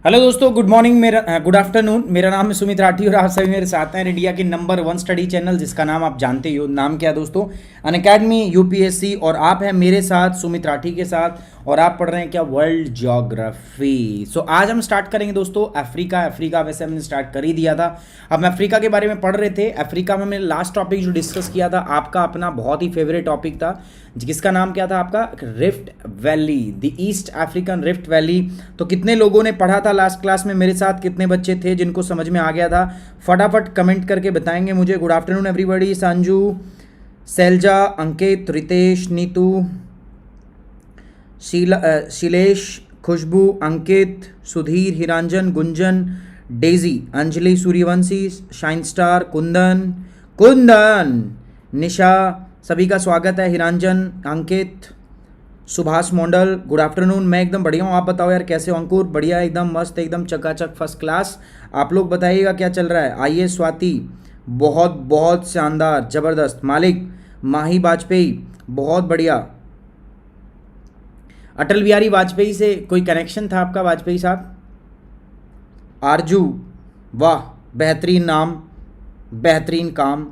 Hello दोस्तों, good morning, मेरा good afternoon. मेरा नाम है सुमित राठी और आप सभी मेरे साथ हैं इंडिया के नंबर 1 स्टडी चैनल जिसका नाम आप जानते ही हो। नाम क्या है दोस्तों? Unacademy UPSC. और आप हैं मेरे साथ सुमित राठी के साथ और आप पढ़ रहे हैं क्या? World geography. सो आज हम स्टार्ट करेंगे दोस्तों अफ्रीका वैसे हमने स्टार्ट कर ही दिया था। हम अफ्रीका के बारे में पढ़ रहे थे। अफ्रीका में हमने लास्ट टॉपिक जो डिस्कस किया था आपका अपना बहुत ही फेवरेट टॉपिक था जिसका नाम क्या था आपका? Rift valley, the East African Rift valley. तो कितने लोगों ने पढ़ा था लास्ट क्लास में मेरे साथ? कितने बच्चे थे जिनको समझ में आ गया था? फटाफट कमेंट करके बताएंगे मुझे। Good afternoon everybody. Sanju, Shailja, Ankit, Ritesh, Neetu, Shilesh, Khushboo, Ankit, Sudhir, Hiranjan, Gunjan, Daisy, Anjali, Suryavanshi, shine star, Kundan, Nisha, सभी का स्वागत है। Hiranjan, Ankit, Subhash Mandal, good afternoon. मैं एकदम बढ़िया हूँ, आप बताओ यार कैसे हो? अंकुर बढ़िया, एकदम मस्त, एकदम चकाचक, फर्स्ट क्लास। आप लोग बताइएगा क्या चल रहा है। आइए स्वाति, बहुत बहुत शानदार, ज़बरदस्त। मालिक, माही वाजपेयी, बहुत बढ़िया। अटल बिहारी वाजपेयी से कोई कनेक्शन था आपका वाजपेयी साहब? आरजू, वाह, बेहतरीन नाम, बेहतरीन काम,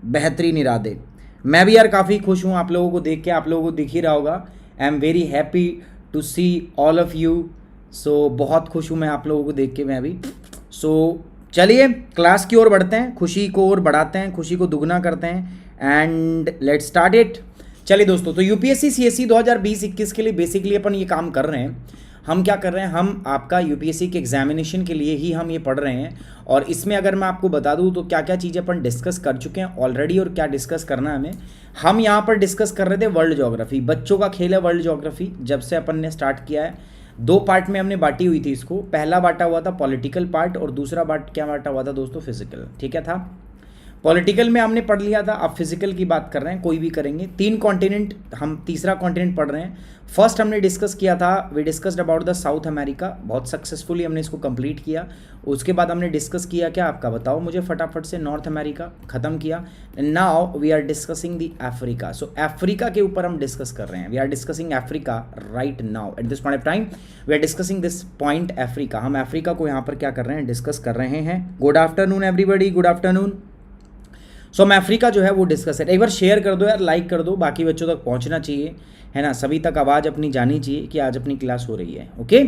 बेहतरीन इरादे। मैं भी यार काफ़ी खुश हूँ आप लोगों को देख के। आप लोगों को दिख ही रहा होगा। I am very happy to see all of you. So बहुत खुश हूँ मैं आप लोगों को देख के मैं भी। सो चलिए क्लास की ओर बढ़ते हैं, खुशी को और बढ़ाते हैं, खुशी को दुगना करते हैं एंड लेट्स स्टार्ट इट। चलिए दोस्तों, तो यूपीएससी सीएससी 2020-21 के लिए बेसिकली अपन ये काम कर रहे हैं। हम क्या कर रहे हैं, हम आपका यूपीएससी के एग्जामिनेशन के लिए ही हम ये पढ़ रहे हैं। और इसमें अगर मैं आपको बता दूं तो क्या क्या चीज़ें अपन डिस्कस कर चुके हैं ऑलरेडी और क्या डिस्कस करना है हमें। हम यहाँ पर डिस्कस कर रहे थे वर्ल्ड ज्योग्राफी। बच्चों का खेल है वर्ल्ड ज्योग्राफी। जब से अपन ने स्टार्ट किया है 2 पार्ट में हमने बांटी हुई थी इसको। पहला बांटा हुआ था पॉलिटिकल पार्ट और दूसरा पार्ट क्या बांटा हुआ था दोस्तों? फिजिकल। ठीक है था। पॉलिटिकल में हमने पढ़ लिया था, अब फिजिकल की बात कर रहे हैं, कोई भी करेंगे। 3 कॉन्टिनेंट, हम तीसरा कॉन्टिनेंट पढ़ रहे हैं। फर्स्ट हमने डिस्कस किया था, we discussed about the South America, बहुत सक्सेसफुली हमने इसको कंप्लीट किया। उसके बाद हमने डिस्कस किया क्या आपका, बताओ मुझे फटाफट से, नॉर्थ अमेरिका ख़त्म किया। Now we are discussing the Africa. So Africa के ऊपर हम डिस्कस कर रहे हैं। We are discussing Africa right now at this point of time. We are discussing this point Africa. हम अफ्रीका को यहाँ पर क्या कर रहे हैं, डिस्कस कर रहे हैं। Good afternoon everybody, good afternoon. So मैं अफ्रीका जो है वो डिस्कस है। एक बार शेयर कर दो यार, लाइक कर दो, बाकी बच्चों तक पहुंचना चाहिए, है ना? सभी तक आवाज़ अपनी जानी चाहिए कि आज अपनी क्लास हो रही है। ओके,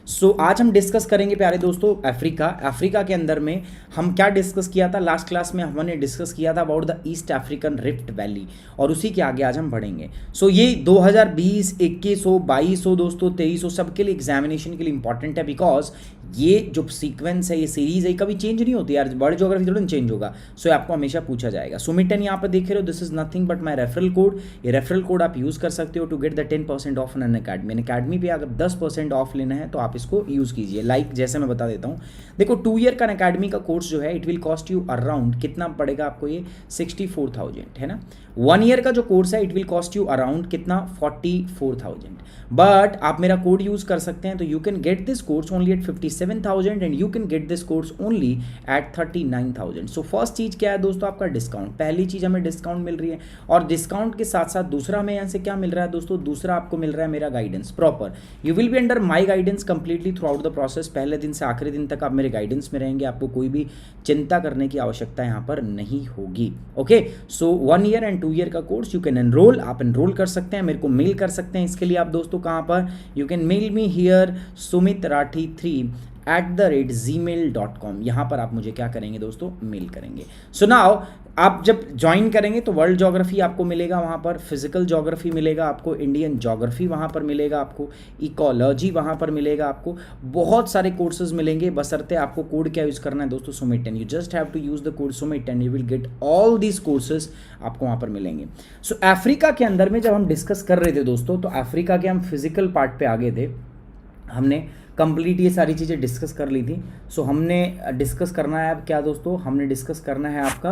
सो आज हम डिस्कस करेंगे प्यारे दोस्तों अफ्रीका के अंदर में हम क्या डिस्कस किया था लास्ट क्लास में? हमने डिस्कस किया था about the East African Rift valley और उसी के आगे आज हम बढ़ेंगे। सो ये 2020, 2100, 2200 दोस्तों, 2300 सबके लिए एग्जामिनेशन के लिए इंपॉर्टेंट है। बिकॉज ये जो सीक्वेंस है, ये सीरीज है, कभी चेंज नहीं होती यार। वर्ल्ड ज्योग्राफी थोड़ा चेंज होगा। सो आपको हमेशा पूछा जाएगा। सुमिटन यहाँ पर देख रहे हो, this is nothing but my referral code. ये रेफरल कोड आप यूज़ कर सकते हो to get the 10% off on Unacademy. Unacademy पे अगर 10% ऑफ लेना है तो आप इसको यूज़ कीजिए। लाइक जैसे मैं बता देता हूँ, देखो 2 ईयर का अनअकैडमी का कोर्स जो है it will cost you around, कितना पड़ेगा आपको ये? 64,000, है ना? 1 ईयर का जो कोर्स है it will cost you around कितना? 44,000। बट आप मेरा कोड यूज़ कर सकते हैं तो you can get this course only at 57,000 and you can get this course only at 39,000। So first चीज़ क्या है दोस्तों? आपका डिस्काउंट। पहली चीज़ हमें डिस्काउंट मिल रही है और डिस्काउंट के साथ साथ दूसरा हमें यहाँ से क्या मिल रहा है दोस्तों? दूसरा आपको मिल रहा है मेरा guidance proper. You will be under my guidance completely through out the process. पहले दिन से आखिरी दिन तक आप मेरे गाइडेंस में रहेंगे। आपको कोई भी चिंता करने की आवश्यकता यहाँ पर नहीं होगी। Okay, so 1 year and 2 year का कोर्स यू कैन एनरोल। आप एनरोल कर सकते हैं, मेरे को मेल कर सकते हैं। इसके लिए आप दोस्तों कहाँ पर? You can mail me here sumitrathi3@gmail.com। यहाँ पर आप मुझे क्या करेंगे दोस्तों? मेल करेंगे। सो नाउ आप जब ज्वाइन करेंगे तो वर्ल्ड ज्योग्राफी आपको मिलेगा वहाँ पर, फिजिकल ज्योग्राफी मिलेगा आपको, इंडियन ज्योग्राफी वहाँ पर मिलेगा आपको, इकोलॉजी वहाँ पर मिलेगा आपको, बहुत सारे कोर्सेज मिलेंगे। बशर्ते आपको कोड क्या यूज़ करना है दोस्तों? सुमिट10। You just have to use the code सुमिट10, you will get all these courses आपको वहाँ पर मिलेंगे। सो अफ्रीका के अंदर में जब हम डिस्कस कर रहे थे दोस्तों, तो अफ्रीका के हम फिजिकल पार्ट पे आगे थे। हमने कंप्लीट ये सारी चीज़ें डिस्कस कर ली थी। सो हमने डिस्कस करना है अब क्या दोस्तों? हमने डिस्कस करना है आपका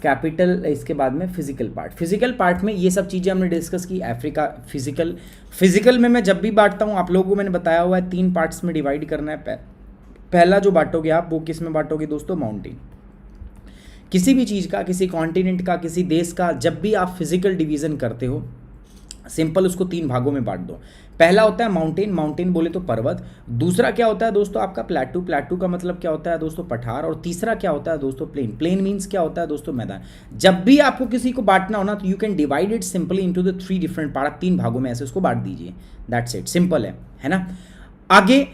कैपिटल, इसके बाद में फिजिकल पार्ट। फिजिकल पार्ट में ये सब चीज़ें हमने डिस्कस की। अफ्रीका फिजिकल में मैं जब भी बांटता हूँ आप लोगों को मैंने बताया हुआ है 3 पार्ट्स में डिवाइड करना है। पहला जो बांटोगे आप वो किस में बांटोगे दोस्तों? माउंटेन। किसी भी चीज़ का, किसी कॉन्टिनेंट का, किसी देश का, जब भी आप फिजिकल डिवीज़न करते हो सिंपल उसको 3 भागों में बांट दो। पहला होता है माउंटेन, माउंटेन बोले तो पर्वत। दूसरा क्या होता है दोस्तों आपका प्लेटू, प्लेटू का मतलब क्या होता है दोस्तों पठार। और तीसरा क्या होता है दोस्तों प्लेन, प्लेन मीन्स क्या होता है दोस्तों मैदान। जब भी आपको किसी को बांटना हो ना तो you can divide it simply into the 3 different part, आप 3 भागों में ऐसे उसको बांट दीजिए, दैट्स इट, सिंपल है ना। आगे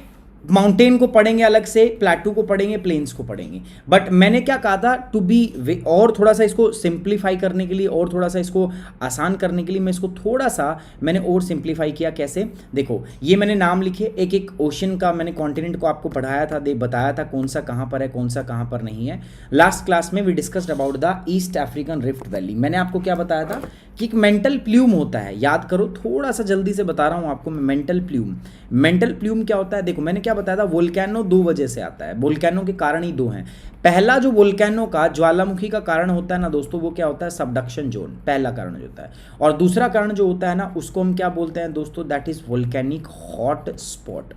माउंटेन को पढ़ेंगे अलग से, प्लेटू को पढ़ेंगे, प्लेन्स को पढ़ेंगे। बट मैंने क्या कहा था टू बी और थोड़ा सा इसको सिंप्लीफाई करने के लिए और थोड़ा सा इसको आसान करने के लिए मैं इसको थोड़ा सा मैंने और सिंप्लीफाई किया। कैसे, देखो ये मैंने नाम लिखे, एक एक ओशन का मैंने कॉन्टिनेंट को आपको पढ़ाया था, बताया था कौन सा कहाँ पर है कौन सा कहाँ पर नहीं है। लास्ट क्लास में we discussed about the East African Rift Valley. मैंने आपको क्या बताया था कि एक मेंटल प्ल्यूम होता है, याद करो, थोड़ा सा जल्दी से बता रहा हूँ आपको मैं। मेंटल प्ल्यूम, मेंटल प्ल्यूम क्या होता है, देखो मैंने क्या बताया था, वोल्केनो 2 वजह से आता है। वोल्केनो के कारण ही 2 हैं। पहला जो वोल्केनो का ज्वालामुखी का कारण होता है ना दोस्तों, वो क्या होता है सबडक्शन जोन, पहला कारण जो होता है। और दूसरा कारण जो होता है ना उसको हम क्या बोलते हैं दोस्तों, that is volcanic hot spot.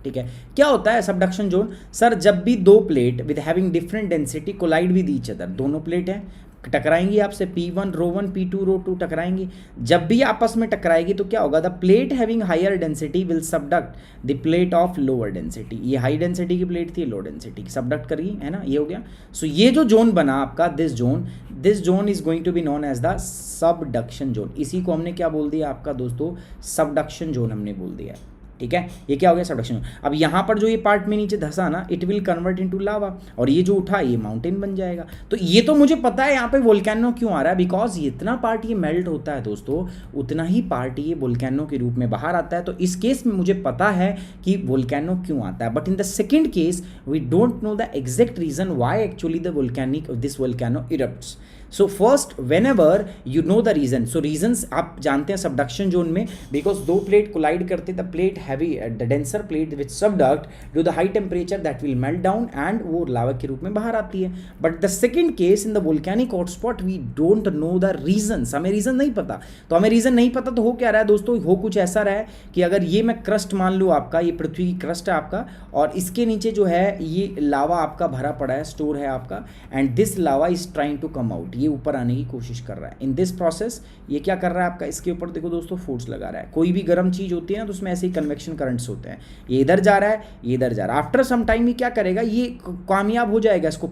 ठीक है, क्या होता है सबडक्शन जोन, सर जब भी 2 plate with having different density collide with each other, दोनों प्लेट हैं टकराएंगी आपसे, P1 रो 1 P2 रो 2 टकराएंगी। जब भी आपस में टकराएगी तो क्या होगा, the plate having higher density will subduct the plate of lower density. ये हाई डेंसिटी की प्लेट थी, लो डेंसिटी की सबडक्ट करेगी, है ना, ये हो गया। सो ये जो जोन बना आपका, this zone is going to be known as the subduction zone. इसी को हमने क्या बोल दिया आपका दोस्तों, सबडक्शन जोन हमने बोल दिया। ठीक है, ये क्या हो गया सबडक्शन। अब यहाँ पर जो ये पार्ट में नीचे धंसा ना, इट विल कन्वर्ट इनटू लावा, और ये जो उठा ये माउंटेन बन जाएगा। तो ये तो मुझे पता है यहाँ पे वोल्केनो क्यों आ रहा है, बिकॉज इतना पार्ट ये मेल्ट होता है दोस्तों, उतना ही पार्ट ये वोल्केनो के रूप में बाहर आता है। तो इस केस में मुझे पता है कि वोल्केनो क्यों आता है। But in the second case we don't know the exact reason why actually the this volcano erupts. So first whenever you know the reason, so reasons आप जानते हैं सबडक्शन जोन में, बिकॉज 2 प्लेट कोलाइड करते, the plate heavy the denser plate which subduct due the high temperature that will melt down and वो lava के रूप में बाहर आती है। But the second case in the volcanic hotspot we don't know the reason, हमें reason नहीं पता। तो हमें रीजन नहीं पता तो हो क्या रहा है दोस्तों, हो कुछ ऐसा रहा है कि अगर ये मैं क्रस्ट मान लूँ आपका, ये पृथ्वी की क्रस्ट है आपका, और इसके नीचे जो है ये लावा आपका भरा पड़ा है, स्टोर है आपका, and this lava is trying to come out, ये ऊपर आने की कोशिश कर रहा है। इन दिस प्रोसेस ये क्या कर रहा है आपका, इसके ऊपर देखो दोस्तों फोर्स लगा रहा है। कोई भी गर्म चीज होती है ना तो उसमें ऐसे ही कन्वेक्शन करंट्स होते हैं, ये इधर जा रहा है ये इधर जा रहा है। आफ्टर सम टाइम ये क्या करेगा, ये कामयाब हो जाएगा इसको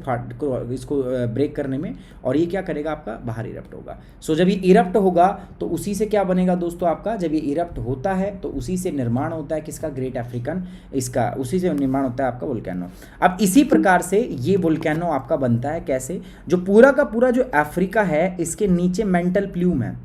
ब्रेक करने में, और ये क्या करेगा आपका बाहर इरप्ट होगा। सो जब ये इरप्ट होगा तो उसी से क्या बनेगा दोस्तों आपका, जब ये इरप्ट होता है तो उसी से निर्माण होता है किसका, ग्रेट अफ्रीकन, इसका उसी से निर्माण होता है आपका वोल्केनो। अब इसी प्रकार से ये वोल्केनो आपका बनता है कैसे, जो पूरा का पूरा जो अफ्रीका है इसके नीचे मेंटल प्ल्यूम है।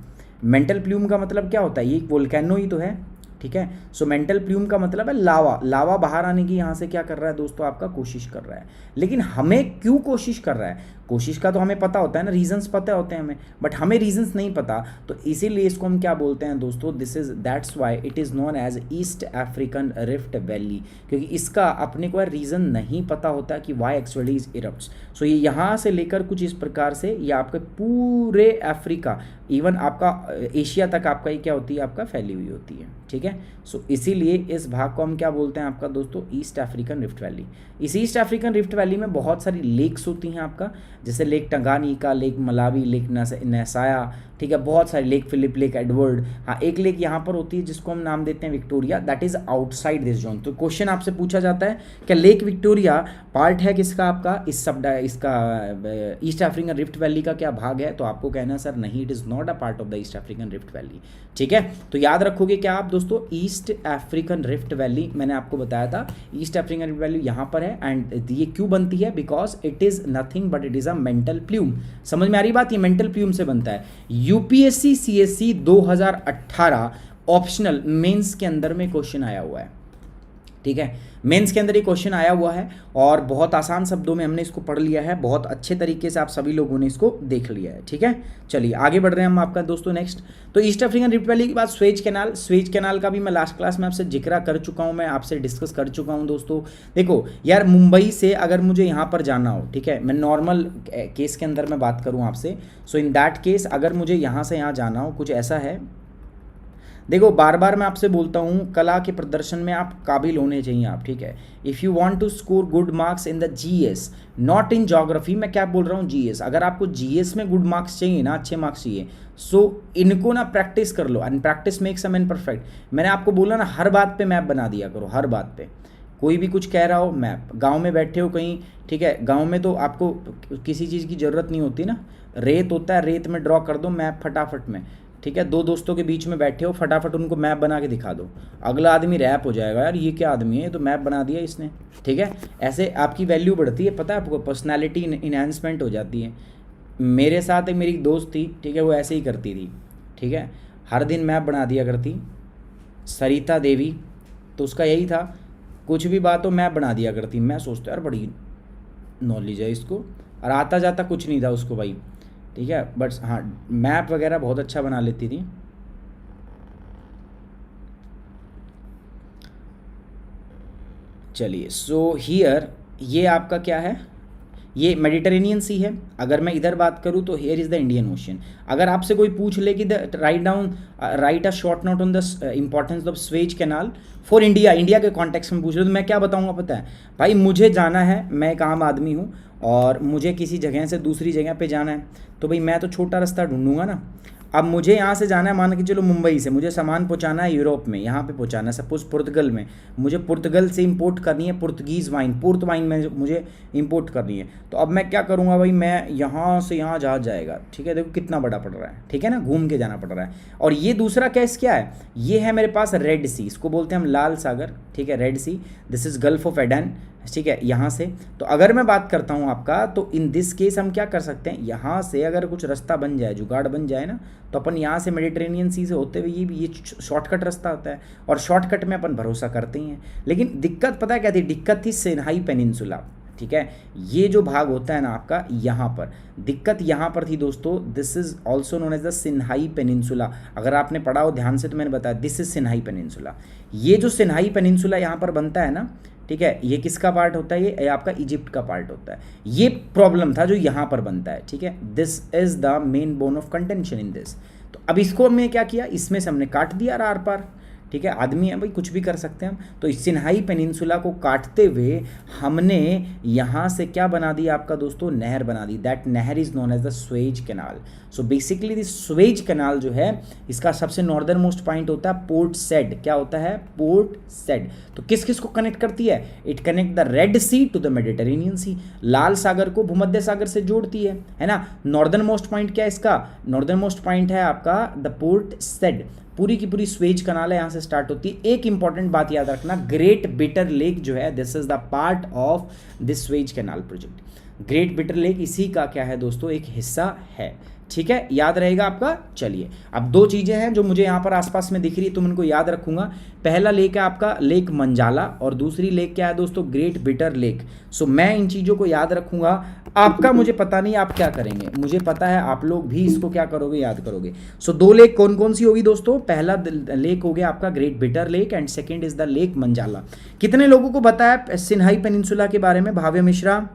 मेंटल प्ल्यूम का मतलब क्या होता है, ये वोल्केनो ही तो है। ठीक है, सो मेंटल प्ल्यूम का मतलब है लावा, लावा बाहर आने की यहाँ से क्या कर रहा है दोस्तों आपका कोशिश कर रहा है। लेकिन हमें क्यों कोशिश कर रहा है, कोशिश का तो हमें पता होता है ना, रीजंस पता होते हैं हमें, बट हमें रीजंस नहीं पता। तो इसीलिए इसको हम क्या बोलते हैं दोस्तों, that's why it is known as East African Rift Valley, क्योंकि इसका अपने को रीज़न नहीं पता होता कि why actually is erupts. So ये यहाँ से लेकर कुछ इस प्रकार से ये आपके पूरे अफ्रीका, इवन आपका एशिया तक आपका ये क्या होती है, आपका फैली हुई होती है। ठीक है, सो इसीलिए इस भाग को हम क्या बोलते हैं आपका दोस्तों, ईस्ट अफ्रीकन रिफ्ट वैली। इस ईस्ट अफ्रीकन रिफ्ट वैली में बहुत सारी लेक्स होती हैं आपका, जैसे Lake Tanganyika, Lake Malawi, Lake Nyasa, ठीक है, बहुत सारी, लेक फिलिप, लेक एडवर्ड। हाँ, एक लेक यहाँ पर होती है जिसको हम नाम देते हैं Victoria, that is outside this zone. तो क्वेश्चन आपसे पूछा जाता है क्या लेक विक्टोरिया पार्ट है किसका, आपका इसका ईस्ट अफ्रीकन रिफ्ट वैली का क्या भाग है, तो आपको कहना है सर नहीं, it is not a part of the East African Rift valley. ठीक है, तो याद रखोगे क्या आप दोस्तों, ईस्ट अफ्रीकन रिफ्ट वैली मैंने आपको बताया था, ईस्ट अफ्रीकन रिफ्ट वैली यहाँ पर है। एंड ये क्यों बनती है, because it is nothing but it is a mental plume. समझ में आ रही बात, ये मेंटल प्ल्यूम से बनता है। यूपीएससी सीएससी 2018 ऑप्शनल मेंस के अंदर में क्वेश्चन आया हुआ है। ठीक है, मेंस के अंदर ये क्वेश्चन आया हुआ है और बहुत आसान शब्दों में हमने इसको पढ़ लिया है, बहुत अच्छे तरीके से आप सभी लोगों ने इसको देख लिया है। ठीक है, चलिए आगे बढ़ रहे हैं हम आपका दोस्तों नेक्स्ट। तो ईस्ट अफ्रीकन रिफ्ट वैली के बाद स्वेज कैनाल का भी मैं लास्ट क्लास में आपसे जिक्र कर चुका हूँ, मैं आपसे डिस्कस कर चुका हूँ दोस्तों। देखो यार, मुंबई से अगर मुझे यहाँ पर जाना हो, ठीक है, मैं नॉर्मल केस के अंदर मैं बात करूँ आपसे, सो इन दैट केस अगर मुझे यहाँ से यहाँ जाना हो, कुछ ऐसा है, देखो बार बार मैं आपसे बोलता हूँ, कला के प्रदर्शन में आप काबिल होने चाहिए आप, ठीक है। If you want to score good marks in the GS, not in geography, मैं क्या बोल रहा हूँ, जीएस, अगर आपको जीएस में गुड मार्क्स चाहिए ना, अच्छे मार्क्स चाहिए, सो इनको ना प्रैक्टिस कर लो, and practice makes a man perfect. मैंने आपको बोला ना, हर बात पे मैप बना दिया करो, हर बात पे, कोई भी कुछ कह रहा हो मैप। गांव में बैठे हो कहीं, ठीक है, गांव में तो आपको किसी चीज़ की ज़रूरत नहीं होती ना, रेत होता है, रेत में ड्रॉ कर दो मैप फटाफट में, ठीक है। दो दोस्तों के बीच में बैठे हो, फटाफट उनको मैप बना के दिखा दो, अगला आदमी रैप हो जाएगा, यार ये क्या आदमी है, ये तो मैप बना दिया इसने, ठीक है। ऐसे आपकी वैल्यू बढ़ती है, पता है आपको, पर्सनैलिटी इन्हांसमेंट हो जाती है। मेरे साथ एक मेरी दोस्त थी, ठीक है, वो ऐसे ही करती थी, ठीक है, हर दिन मैप बना दिया करती, सरिता देवी, तो उसका यही था, कुछ भी बात हो मैप बना दिया करती। मैं सोचता यार बड़ी नॉलेज है इसको, और आता जाता कुछ नहीं था उसको भाई, ठीक है, बट हाँ मैप वगैरह बहुत अच्छा बना लेती थी। चलिए, सो हियर ये आपका क्या है, ये मेडिटेरेनियन सी है। अगर मैं इधर बात करूँ तो here is the Indian ocean. अगर आपसे कोई पूछ ले कि the right a short note on the importance of Suez canal for India, India के कॉन्टेक्स्ट में पूछ ले, तो मैं क्या बताऊँगा पता है भाई, मुझे जाना है, मैं एक आम आदमी हूँ और मुझे किसी जगह से दूसरी जगह पे जाना है, तो भाई मैं तो छोटा रास्ता ढूंढूंगा ना। अब मुझे यहाँ से जाना है, मान के चलो मुंबई से मुझे सामान पहुँचाना है यूरोप में, यहाँ पे पहुँचाना है सपोज पुर्तगाल में, मुझे पुर्तगाल से इंपोर्ट करनी है पुर्तगीज़ वाइन, पोर्ट वाइन में मुझे इंपोर्ट करनी है, तो अब मैं क्या करूँगा भाई, मैं यहाँ से यहाँ जहाज जाएगा, ठीक है, देखो कितना बड़ा पड़ रहा है, ठीक है ना, घूम के जाना पड़ रहा है। और ये दूसरा केस क्या है, ये है मेरे पास रेड सी, इसको बोलते हैं हम लाल सागर, ठीक है, Red Sea, this is Gulf of Aden, ठीक है, यहाँ से। तो अगर मैं बात करता हूँ आपका, तो इन दिस केस हम क्या कर सकते हैं, यहाँ से अगर कुछ रास्ता बन जाए, जुगाड़ बन जाए ना, तो अपन यहाँ से मेडिटेरेनियन सी से होते हुए ये शॉर्टकट रास्ता होता है, और शॉर्टकट में अपन भरोसा करते ही हैं। लेकिन दिक्कत पता है क्या थी, दिक्कत थी सिन्हाई पेनिनसुला, ठीक है, ये जो भाग होता है ना आपका, यहाँ पर दिक्कत यहाँ पर थी दोस्तों, this is also known as the Sinai Peninsula. अगर आपने पढ़ा हो ध्यान से तो मैंने बताया, दिस इज सिन्हाई पेनिनसुला। ये जो सिन्हाई पेनिनसुला यहाँ पर बनता है ना, ठीक है, ये किसका पार्ट होता है, ये आपका इजिप्ट का पार्ट होता है। ये प्रॉब्लम था जो यहाँ पर बनता है, ठीक है, this is the main bone of contention in this. तो अब इसको हमने क्या किया, इसमें से हमने काट दिया आर पार, ठीक है, आदमी है भाई, कुछ भी कर सकते हैं हम। तो इस सिन्हाई पेनिनसुला को काटते हुए हमने यहाँ से क्या बना दिया आपका दोस्तों, नहर बना दी, दैट नहर is known as the Suez Canal. So basically this Suez Canal जो है, इसका सबसे नॉर्दर्न मोस्ट पॉइंट होता है पोर्ट सेड, क्या होता है, पोर्ट सेड। तो किस किस को कनेक्ट करती है, it connect the Red Sea to the Mediterranean Sea, लाल सागर को भूमध्य सागर से जोड़ती है ना। नॉर्दर्न मोस्ट पॉइंट क्या है इसका, नॉर्दर्न मोस्ट पॉइंट है आपका द पोर्ट सेड, पूरी की पूरी स्वेज कनाल है, यहाँ से स्टार्ट होती है। एक इंपॉर्टेंट बात याद रखना, ग्रेट बिटर लेक जो है, this is the part of this Suez canal project. Great Bitter lake इसी का क्या है दोस्तों, एक हिस्सा है, ठीक है, याद रहेगा आपका। चलिए, अब दो चीज़ें हैं जो मुझे यहाँ पर आसपास में दिख रही है, तुम इनको याद रखूंगा। पहला लेक है आपका लेक मंजाला, और दूसरी लेक क्या है दोस्तों, ग्रेट बिटर लेक। सो मैं इन चीज़ों को याद रखूंगा, आपका मुझे पता नहीं आप क्या करेंगे, मुझे पता है आप लोग भी इसको क्या करोगे, याद करोगे। सो दो लेक कौन कौन सी होगी दोस्तों, पहला लेक हो गया आपका Great Bitter Lake, and second is the Lake Manzala. कितने लोगों को पता है सिन्हाई पेनिनसुला के बारे में, भाव्य मिश्रा।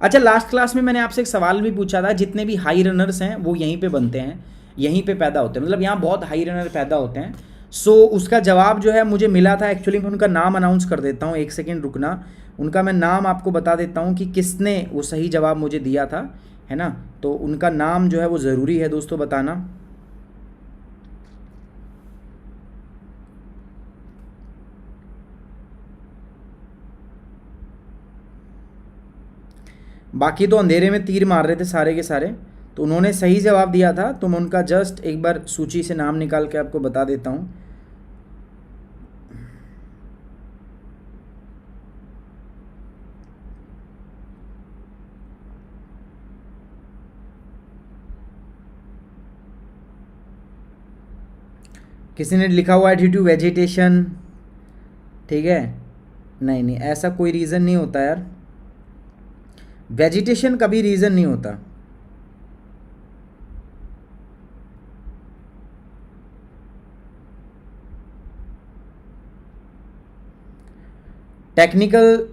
अच्छा, लास्ट क्लास में मैंने आपसे एक सवाल भी पूछा था, जितने भी हाई रनर्स हैं वो यहीं पे बनते हैं, यहीं पे पैदा होते हैं, मतलब यहाँ बहुत हाई रनर पैदा होते हैं। सो उसका जवाब जो है मुझे मिला था, एक्चुअली मैं उनका नाम अनाउंस कर देता हूँ, एक सेकेंड रुकना, उनका मैं नाम आपको बता देता हूँ कि किसने वो सही जवाब मुझे दिया था, है ना। तो उनका नाम जो है वो ज़रूरी है दोस्तों बताना। बाकी तो अंधेरे में तीर मार रहे थे सारे के सारे, तो उन्होंने सही जवाब दिया था, तो मैं उनका जस्ट एक बार सूची से नाम निकाल के आपको बता देता हूँ। किसी ने लिखा हुआ है ड्यू टू वेजिटेशन, ठीक है, नहीं नहीं ऐसा कोई रीज़न नहीं होता यार, वेजिटेशन कभी रीज़न नहीं होता। टेक्निकल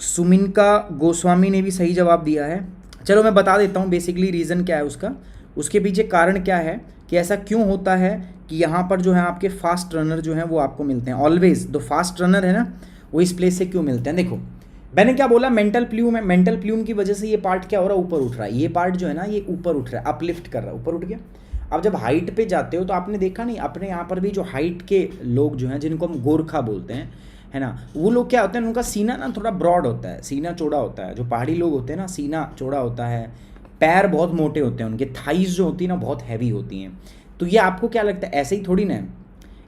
सुमिनका गोस्वामी ने भी सही जवाब दिया है। चलो मैं बता देता हूँ बेसिकली रीज़न क्या है उसका। उसके पीछे कारण क्या है कि ऐसा क्यों होता है कि यहाँ पर जो है आपके फास्ट रनर जो हैं वो आपको मिलते हैं। ऑलवेज जो फास्ट रनर है ना वो इस प्लेस से क्यों मिलते हैं। देखो मैंने क्या बोला, मेंटल प्ल्यूम है, मेंटल प्ल्यूम की वजह से ये पार्ट क्या हो रहा है, ऊपर उठ रहा है। ये पार्ट जो है ना ये ऊपर उठ रहा है, अपलिफ्ट कर रहा है, ऊपर उठ गया। अब जब हाइट पे जाते हो तो आपने देखा नहीं, अपने यहाँ पर भी जो हाइट के लोग जो हैं जिनको हम गोरखा बोलते हैं, है ना, वो लोग क्या होते हैं, उनका सीना ना थोड़ा ब्रॉड होता है, सीना चौड़ा होता है। जो पहाड़ी लोग होते हैं ना, सीना चौड़ा होता है, पैर बहुत मोटे होते हैं, उनके थाइज जो होती है ना बहुत हैवी होती हैं। तो ये आपको क्या लगता है, ऐसे ही थोड़ी ना है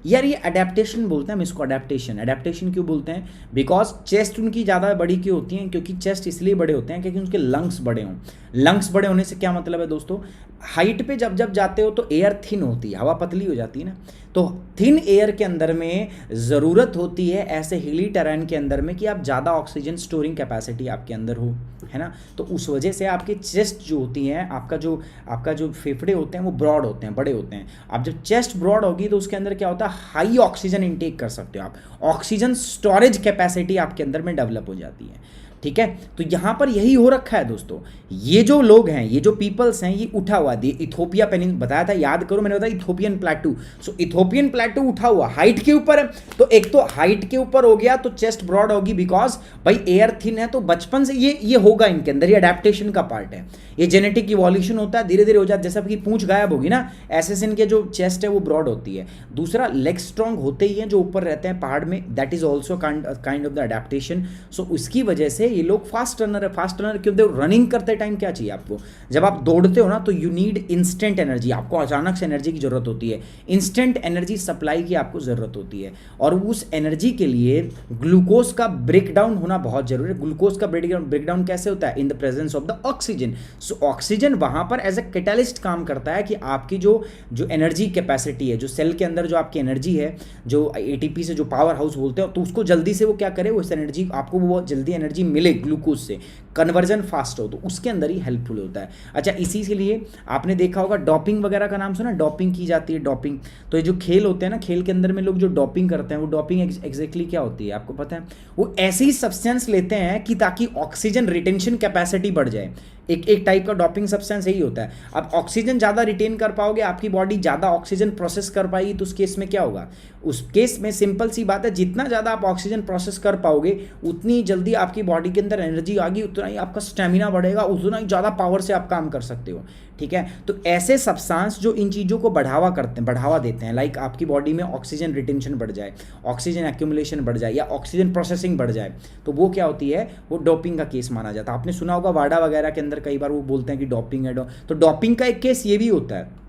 यार, ये अडेप्टेशन बोलते हैं हम इसको। अडेप्टेशन, अडेप्टेशन क्यों बोलते हैं, बिकॉज चेस्ट उनकी ज़्यादा बड़ी क्यों होती हैं, क्योंकि चेस्ट इसलिए बड़े होते हैं क्योंकि उनके लंग्स बड़े हों। लंग्स बड़े होने से क्या मतलब है दोस्तों, हाइट पे जब जब जाते हो तो एयर थिन होती है, हवा पतली हो जाती है ना, तो थिन एयर के अंदर में ज़रूरत होती है ऐसे हिली टेरेन के अंदर में कि आप ज़्यादा ऑक्सीजन स्टोरिंग कैपेसिटी आपके अंदर हो, है ना। तो उस वजह से आपकी चेस्ट जो होती है, आपका जो फेफड़े होते हैं वो ब्रॉड होते हैं, बड़े होते हैं। अब जब चेस्ट ब्रॉड होगी तो उसके अंदर क्या होता है, हाई ऑक्सीजन इनटेक कर सकते हो आप, ऑक्सीजन स्टोरेज कैपेसिटी आपके अंदर में डेवलप हो जाती है, ठीक है। तो यहाँ पर यही हो रखा है दोस्तों। ये जो लोग हैं, ये जो पीपल्स हैं, ये उठा हुआ है। इथोपिया पेनिन बताया था, याद करो मैंने बताया इथोपियन प्लेटू। सो इथोपियन प्लेटू उठा हुआ हाइट के ऊपर है, तो एक तो हाइट के ऊपर हो गया तो चेस्ट ब्रॉड होगी, बिकॉज भाई एयर थिन है, तो बचपन से ये होगा इनके अंदर, ये अडेप्टेशन का पार्ट है, ये जेनेटिक इवोल्यूशन होता है, धीरे धीरे हो जाता है। जैसे आपकी पूंछ गायब होगी ना, ऐसे से इनके जो चेस्ट है वो ब्रॉड होती है। दूसरा, लेग स्ट्रॉन्ग होते ही हैं जो ऊपर रहते हैं पहाड़ में, that is also kind of the adaptation. So उसकी वजह से ये लोग फास्ट रनर है। फास्ट रनर क्यों, देखो रनिंग करते टाइम क्या चाहिए आपको, जब आप दौड़ते हो ना तो यू नीड इंस्टेंट एनर्जी, आपको अचानक से एनर्जी की जरूरत होती है, इंस्टेंट एनर्जी सप्लाई की आपको जरूरत होती है। और उस एनर्जी के लिए ग्लूकोज का ब्रेकडाउन होना बहुत जरूरी है। ग्लूकोज का ब्रेकडाउन कैसे होता है, in the presence of the oxygen. So oxygen वहां पर एज ए कैटालिस्ट काम करता है कि आपकी जो एनर्जी कैपेसिटी है, जो सेल के अंदर जो आपकी एनर्जी है, जो एटीपी से जो पावर हाउस बोलते हैं, तो उसको जल्दी से वो क्या करे, उस एनर्जी आपको वो जल्दी एनर्जी मिले, ग्लूकोज से कन्वर्जन फास्ट हो, तो उसके अंदर ही हेल्पफुल होता है। अच्छा, इसी के लिए आपने देखा होगा डॉपिंग वगैरह का नाम सुना, डॉपिंग की जाती है, डॉपिंग। तो ये जो खेल होते हैं ना, खेल के अंदर में लोग जो डॉपिंग करते हैं, वो डॉपिंग एग्जैक्टली क्या होती है आपको पता है, वो ऐसे ही सब्सटेंस लेते हैं कि ताकि ऑक्सीजन रिटेंशन कैपेसिटी बढ़ जाए। एक टाइप का डॉपिंग सब्सटेंस यही होता है। अब ऑक्सीजन ज़्यादा रिटेन कर पाओगे, आपकी बॉडी ज़्यादा ऑक्सीजन प्रोसेस कर पाएगी, तो उस केस में क्या होगा, उस केस में सिंपल सी बात है, जितना ज़्यादा आप ऑक्सीजन प्रोसेस कर पाओगे उतनी जल्दी आपकी बॉडी के अंदर एनर्जी आएगी, उतना ही आपका स्टेमिना बढ़ेगा, उतना ही ज़्यादा पावर से आप काम कर सकते हो, ठीक है। तो ऐसे सब्सटेंस जो इन चीज़ों को बढ़ावा देते हैं, लाइक आपकी बॉडी में ऑक्सीजन रिटेंशन बढ़ जाए, ऑक्सीजन एक्यूमुलेशन बढ़ जाए, या ऑक्सीजन प्रोसेसिंग बढ़ जाए, तो वो क्या होती है, वो डोपिंग का केस माना जाता है। आपने सुना होगा वाडा वगैरह के अंदर कई बार वो बोलते हैं कि डोपिंग है, तो डोपिंग का एक केस ये भी होता है।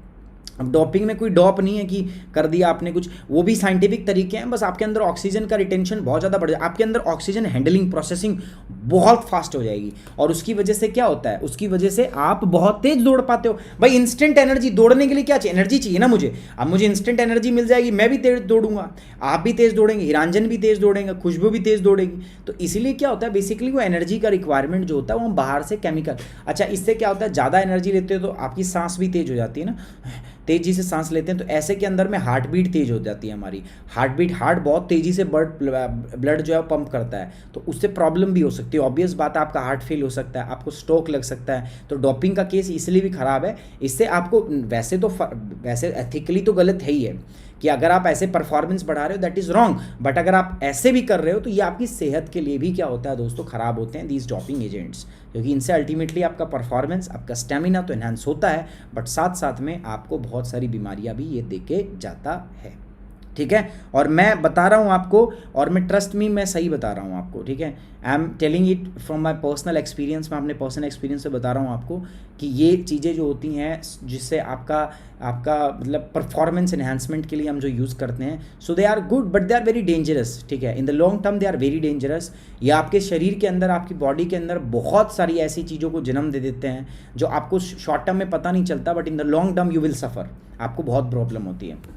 अब डॉपिंग में कोई डॉप नहीं है कि कर दिया आपने कुछ, वो भी साइंटिफिक तरीके हैं, बस आपके अंदर ऑक्सीजन का रिटेंशन बहुत ज़्यादा बढ़ जाए, आपके अंदर ऑक्सीजन हैंडलिंग प्रोसेसिंग बहुत फास्ट हो जाएगी, और उसकी वजह से क्या होता है, उसकी वजह से आप बहुत तेज दौड़ पाते हो। भाई इंस्टेंट एनर्जी, दौड़ने के लिए क्या चाहिए, एनर्जी चाहिए ना मुझे। अब मुझे इंस्टेंट एनर्जी मिल जाएगी, मैं भी तेज दौड़ूंगा, आप भी तेज दौड़ेंगे, हिरांजन भी तेज दौड़ेंगे, खुशबू भी तेज दौड़ेगी। तो इसीलिए क्या होता है, बेसिकली वो एनर्जी का रिक्वायरमेंट जो होता है वो हम बाहर से केमिकल। अच्छा, इससे क्या होता है, ज़्यादा एनर्जी लेते हो तो आपकी सांस भी तेज हो जाती है ना, तेजी से सांस लेते हैं, तो ऐसे के अंदर में हार्ट बीट तेज हो जाती है हमारी, हार्ट बहुत तेजी से ब्लड जो है पंप करता है, तो उससे प्रॉब्लम भी हो सकती है। ऑब्वियस बात है, आपका हार्ट फेल हो सकता है, आपको स्ट्रोक लग सकता है। तो डोपिंग का केस इसलिए भी खराब है, इससे आपको वैसे एथिकली तो गलत है ही है कि अगर आप ऐसे परफॉर्मेंस बढ़ा रहे हो, दैट इज़ रॉन्ग, बट अगर आप ऐसे भी कर रहे हो तो ये आपकी सेहत के लिए भी क्या होता है दोस्तों, खराब होते हैं दीज डोपिंग एजेंट्स, क्योंकि इनसे अल्टीमेटली आपका परफॉर्मेंस, आपका स्टेमिना तो एनहांस होता है, बट साथ साथ में आपको बहुत सारी बीमारियां भी ये दे के जाता है, ठीक है। और मैं बता रहा हूँ आपको, और मैं ट्रस्ट मी, मैं सही बता रहा हूँ आपको, ठीक है। I am telling it from my personal experience, मैं अपने पर्सनल एक्सपीरियंस से बता रहा हूँ आपको कि ये चीज़ें जो होती हैं जिससे आपका मतलब परफॉर्मेंस एनहांसमेंट के लिए हम जो यूज़ करते हैं, so they are good but they are very dangerous, ठीक है। In the long term they are very dangerous. ये आपके शरीर के अंदर, आपकी बॉडी के अंदर बहुत सारी ऐसी चीज़ों को जन्म दे देते हैं जो आपको शॉर्ट टर्म में पता नहीं चलता, but in the long term you will suffer, आपको बहुत प्रॉब्लम होती है।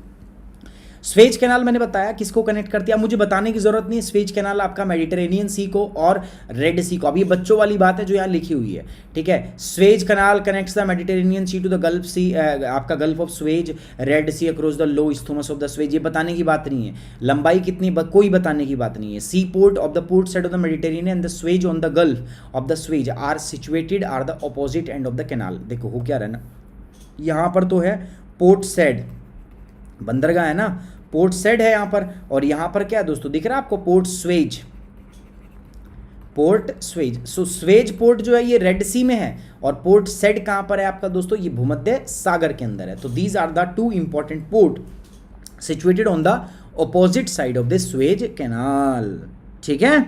स्वेज कैनाल मैंने बताया किसको कनेक्ट करती है, अब मुझे बताने की जरूरत नहीं है। स्वेज कैनाल आपका मेडिटेरेनियन सी को और रेड सी को, अब ये बच्चों वाली बात है जो यहाँ लिखी हुई है, ठीक है। Suez Canal connects the Mediterranean Sea to the Gulf Sea, आपका Gulf of Suez, Red Sea across the low isthmus of the Suez. ये बताने की बात नहीं है, लंबाई कितनी कोई बताने की बात नहीं है। Sea port of the port side of the Mediterranean and the Suez on the Gulf of the Suez are situated are the opposite end of the canal. देखो हो क्या रहा है ना, यहाँ पर तो है पोर्ट सैड, बंदरगाह है ना, पोर्ट सैड है यहाँ पर। और यहाँ पर क्या है दोस्तों, दिख रहा है आपको, पोर्ट स्वेज, पोर्ट स्वेज। सो स्वेज पोर्ट जो है ये रेड सी में है, और पोर्ट सैड कहाँ पर है आपका दोस्तों, ये भूमध्य सागर के अंदर है। तो these are the two important port situated on the opposite side of the Suez Canal, ठीक है।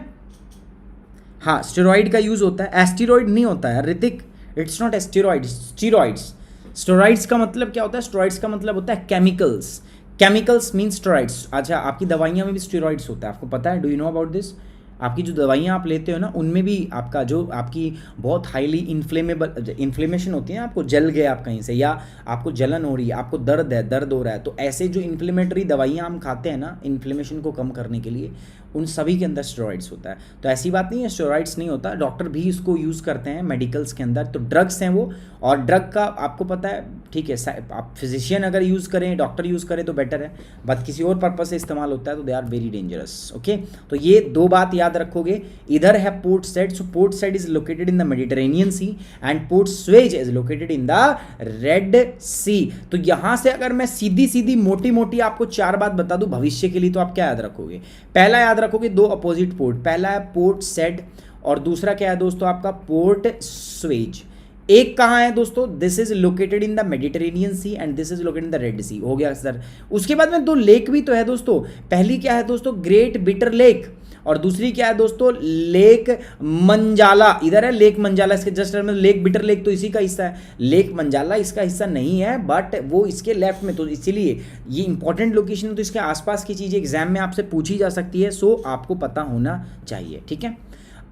हाँ, स्टेरॉइड का यूज होता है, एस्टेरॉइड नहीं होता है Hrithik, it's not asteroid, steroids. Steroids का मतलब क्या होता है, स्टेरॉइड्स का मतलब होता है केमिकल्स, केमिकल्स मीन स्टेरॉइड्स। अच्छा, आपकी दवाइयाँ में भी स्टेरॉइड्स होता है, आपको पता है, do you know about this. आपकी जो दवाइयाँ आप लेते हो ना, उनमें भी आपका जो आपकी बहुत हाईली इन्फ्लेमेबल इन्फ्लेमेशन होती है, आपको जल गया आप कहीं से, या आपको जलन हो रही है, आपको दर्द है, दर्द हो रहा है, तो ऐसे जो इन्फ्लेमेटरी दवाइयाँ हम खाते हैं ना इन्फ्लेमेशन को कम करने के लिए, उन सभी के अंदर स्टेरॉइड्स होता है। तो ऐसी बात नहीं है स्टेरॉइड्स नहीं होता, डॉक्टर भी इसको यूज़ करते हैं मेडिकल्स के अंदर। तो ड्रग्स हैं वो, और ड्रग का आपको पता है, ठीक है, आप फिजिशियन अगर यूज़ करें, डॉक्टर यूज़ करें तो बेटर है, बट किसी और पर्पज से इस्तेमाल होता है तो they are very dangerous. Okay, तो ये दो बात याद रखोगे। इधर है Port Said, so Port Said is located in the Mediterranean Sea and Port Suez is located in the Red Sea. तो यहां से अगर मैं सीधी सीधी मोटी मोटी आपको चार बात बता दूं भविष्य के लिए, तो आप क्या याद रखोगे। पहला याद रखोगे दो अपोजिट पोर्ट, पहला है पोर्ट सैड और दूसरा क्या है दोस्तों आपका पोर्ट स्वेज। एक कहाँ है दोस्तों, this is located in the Mediterranean Sea and this is located in the Red Sea. हो गया सर। उसके बाद में दो लेक भी तो है दोस्तों, पहली क्या है दोस्तों, ग्रेट बिटर लेक, और दूसरी क्या है दोस्तों, लेक मंजाला। इधर है लेक मंजाला, इसके जस्ट में लेक बिटर लेक तो इसी का हिस्सा है, लेक मंजाला इसका हिस्सा नहीं है, बट वो इसके लेफ्ट में, तो इसीलिए ये इंपॉर्टेंट लोकेशन है। तो इसके आसपास की चीज़ें एग्जाम में आपसे पूछी जा सकती है, सो आपको पता होना चाहिए, ठीक है।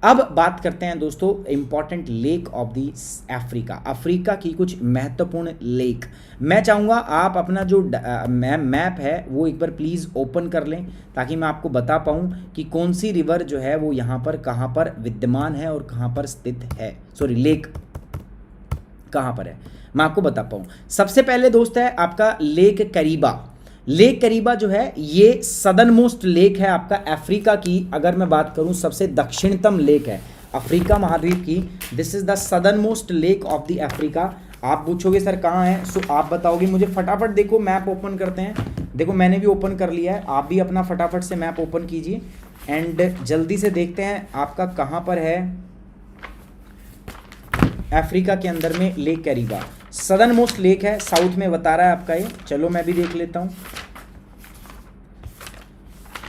अब बात करते हैं दोस्तों important lake of the Africa, Africa की कुछ महत्वपूर्ण लेक। मैं चाहूँगा आप अपना जो मैप है वो एक बार प्लीज़ ओपन कर लें, ताकि मैं आपको बता पाऊँ कि कौन सी रिवर जो है वो यहाँ पर कहाँ पर विद्यमान है और कहाँ पर स्थित है, सॉरी लेक कहाँ पर है, मैं आपको बता पाऊँ। सबसे पहले दोस्त है आपका लेक करीबा। लेक करीबा जो है ये सदर्न मोस्ट लेक है आपका अफ्रीका की, अगर मैं बात करूं सबसे दक्षिणतम लेक है अफ्रीका महाद्वीप की। This is the southern most lake of the Africa. आप पूछोगे सर कहाँ है, सो आप बताओगे मुझे, फटाफट देखो मैप ओपन करते हैं। देखो मैंने भी ओपन कर लिया है, आप भी अपना फटाफट से मैप ओपन कीजिए एंड जल्दी से देखते हैं आपका कहाँ पर है अफ्रीका के अंदर में लेक करीबा। सदर्न मोस्ट लेक है, साउथ में बता रहा है आपका ये। चलो मैं भी देख लेता हूँ।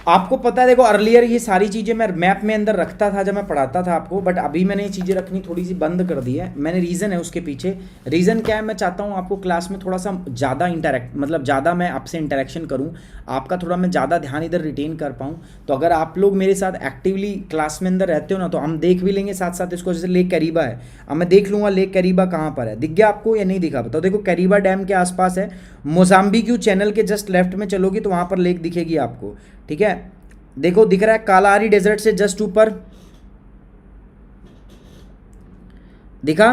आपको पता है देखो अर्लियर ये सारी चीज़ें मैं मैप में अंदर रखता था जब मैं पढ़ाता था आपको, बट अभी मैंने ये चीज़ें रखनी थोड़ी सी बंद कर दी है। मैंने रीज़न है उसके पीछे, रीज़न क्या है, मैं चाहता हूँ आपको क्लास में थोड़ा सा ज़्यादा मतलब ज़्यादा मैं आपसे इंटरेक्शन करूँ, आपका थोड़ा मैं ज़्यादा ध्यान इधर रिटेन कर पाऊँ। तो अगर आप लोग मेरे साथ एक्टिवली क्लास में अंदर रहते हो ना, तो हम देख भी लेंगे साथ साथ इसको। जैसे लेक करीबा है, अब मैं देख लूँगा लेक करीबा कहाँ पर है, दिख गया आपको या नहीं दिखा बताओ। देखो करीबा डैम के आसपास है, मोजाम्बिक चैनल के जस्ट लेफ्ट में चलोगी तो वहाँ पर लेक दिखेगी आपको, ठीक है। देखो दिख रहा है कालाहारी डेजर्ट से जस्ट ऊपर, दिखा,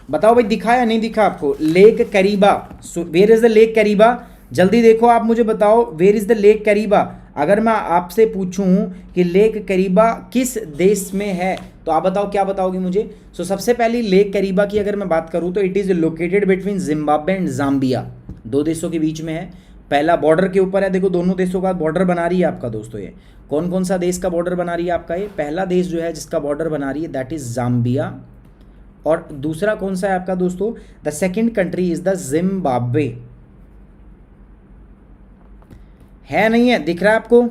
बताओ भाई दिखा या नहीं दिखा आपको Lake Kariba. So where is the Lake Kariba, जल्दी देखो आप मुझे बताओ where is the Lake Kariba. अगर मैं आपसे पूछूं कि लेक करीबा किस देश में है, तो आप बताओ क्या बताओगे मुझे। सो सबसे पहली लेक करीबा की अगर मैं बात करूं तो it is located between Zimbabwe and Zambia, दो देशों के बीच में है। पहला बॉर्डर के ऊपर है, देखो दोनों देशों का बॉर्डर बना रही है आपका दोस्तों। ये कौन कौन सा देश का बॉर्डर बना रही है आपका, ये पहला देश जो है जिसका बॉर्डर बना रही है दैट इज जाम्बिया, और दूसरा कौन सा है आपका दोस्तों, the second country is the Zimbabwe. है नहीं है, दिख रहा है आपको,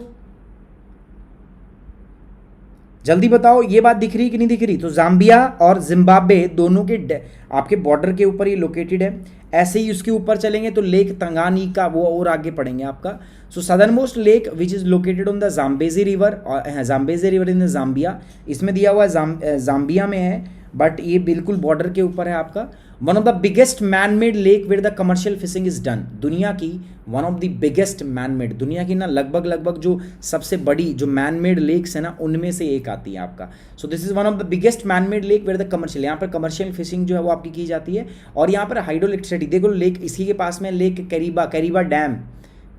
जल्दी बताओ ये बात दिख रही कि नहीं दिख रही। तो जाम्बिया और जिम्बाब्वे दोनों के आपके बॉर्डर के ऊपर ये लोकेटेड है। ऐसे ही उसके ऊपर चलेंगे तो लेक तंगानिका वो और आगे पड़ेंगे आपका। So southernmost lake which is located on the Zambezi River, और Zambezi River in the Zambia, इसमें दिया हुआ जाम्बिया में है, बट ये बिल्कुल बॉर्डर के ऊपर है आपका। One of the biggest man made lake where the commercial fishing is done, दुनिया की one of the biggest man made, दुनिया की ना लगभग जो सबसे बड़ी जो मैन मेड लेक्स है ना उनमें से एक आती है आपका। So this is one of the biggest man made lake where the commercial, यहाँ पर कमर्शियल फिशिंग जो है वो आपकी की जाती है। और यहाँ पर हाइड्रो इलेक्ट्रिसिटी, देखो लेक इसी के पास में लेक करीबा, करीबा डैम,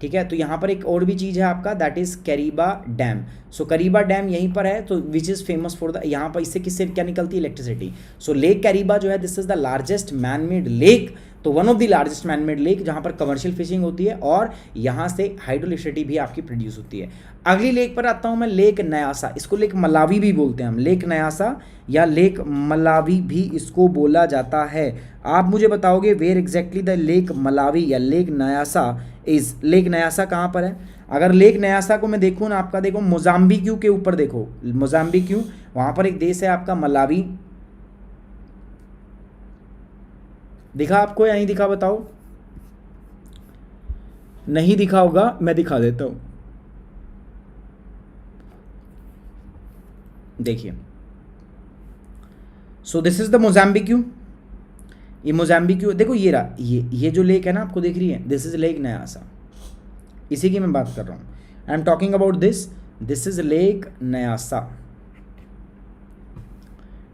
ठीक है। तो यहाँ पर एक और भी चीज़ है आपका, that is Kariba Dam. So Kariba Dam यहीं पर है, तो which is famous for the, यहाँ पर इससे किससे क्या निकलती है, इलेक्ट्रिसिटी। सो लेक करीबा जो है, this is the largest man made lake, तो one of the largest man made lake, जहाँ पर कमर्शियल फिशिंग होती है और यहाँ से हाइड्रोइलेक्ट्रिसिटी भी आपकी प्रोड्यूस होती है। अगली लेक पर आता हूँ मैं, लेक न्यासा। इसको लेक मलावी भी बोलते हैं हम, लेक न्यासा या लेक मलावी भी इसको बोला जाता है। आप मुझे बताओगे where exactly the Lake Malawi या Lake Nyasa is. Lake Nyasa कहाँ पर है? अगर लेक न्यासा को मैं देखूँ ना आपका, देखो मोजाम्बिक्यू के ऊपर, देखो मोजाम्बिक्यू, वहाँ पर एक देश है आपका मलावी। दिखा आपको या नहीं दिखा बताओ? नहीं दिखा होगा, मैं दिखा देता हूँ। देखिए, सो दिस इज द मोजाम्बिक्यू, ये मोजाम्बिक्यू, देखो ये रहा, ये जो लेक है ना आपको दिख रही है, दिस इज लेक न्यासा, इसी की मैं बात कर रहा हूँ। I am talking about this is Lake Nyasa,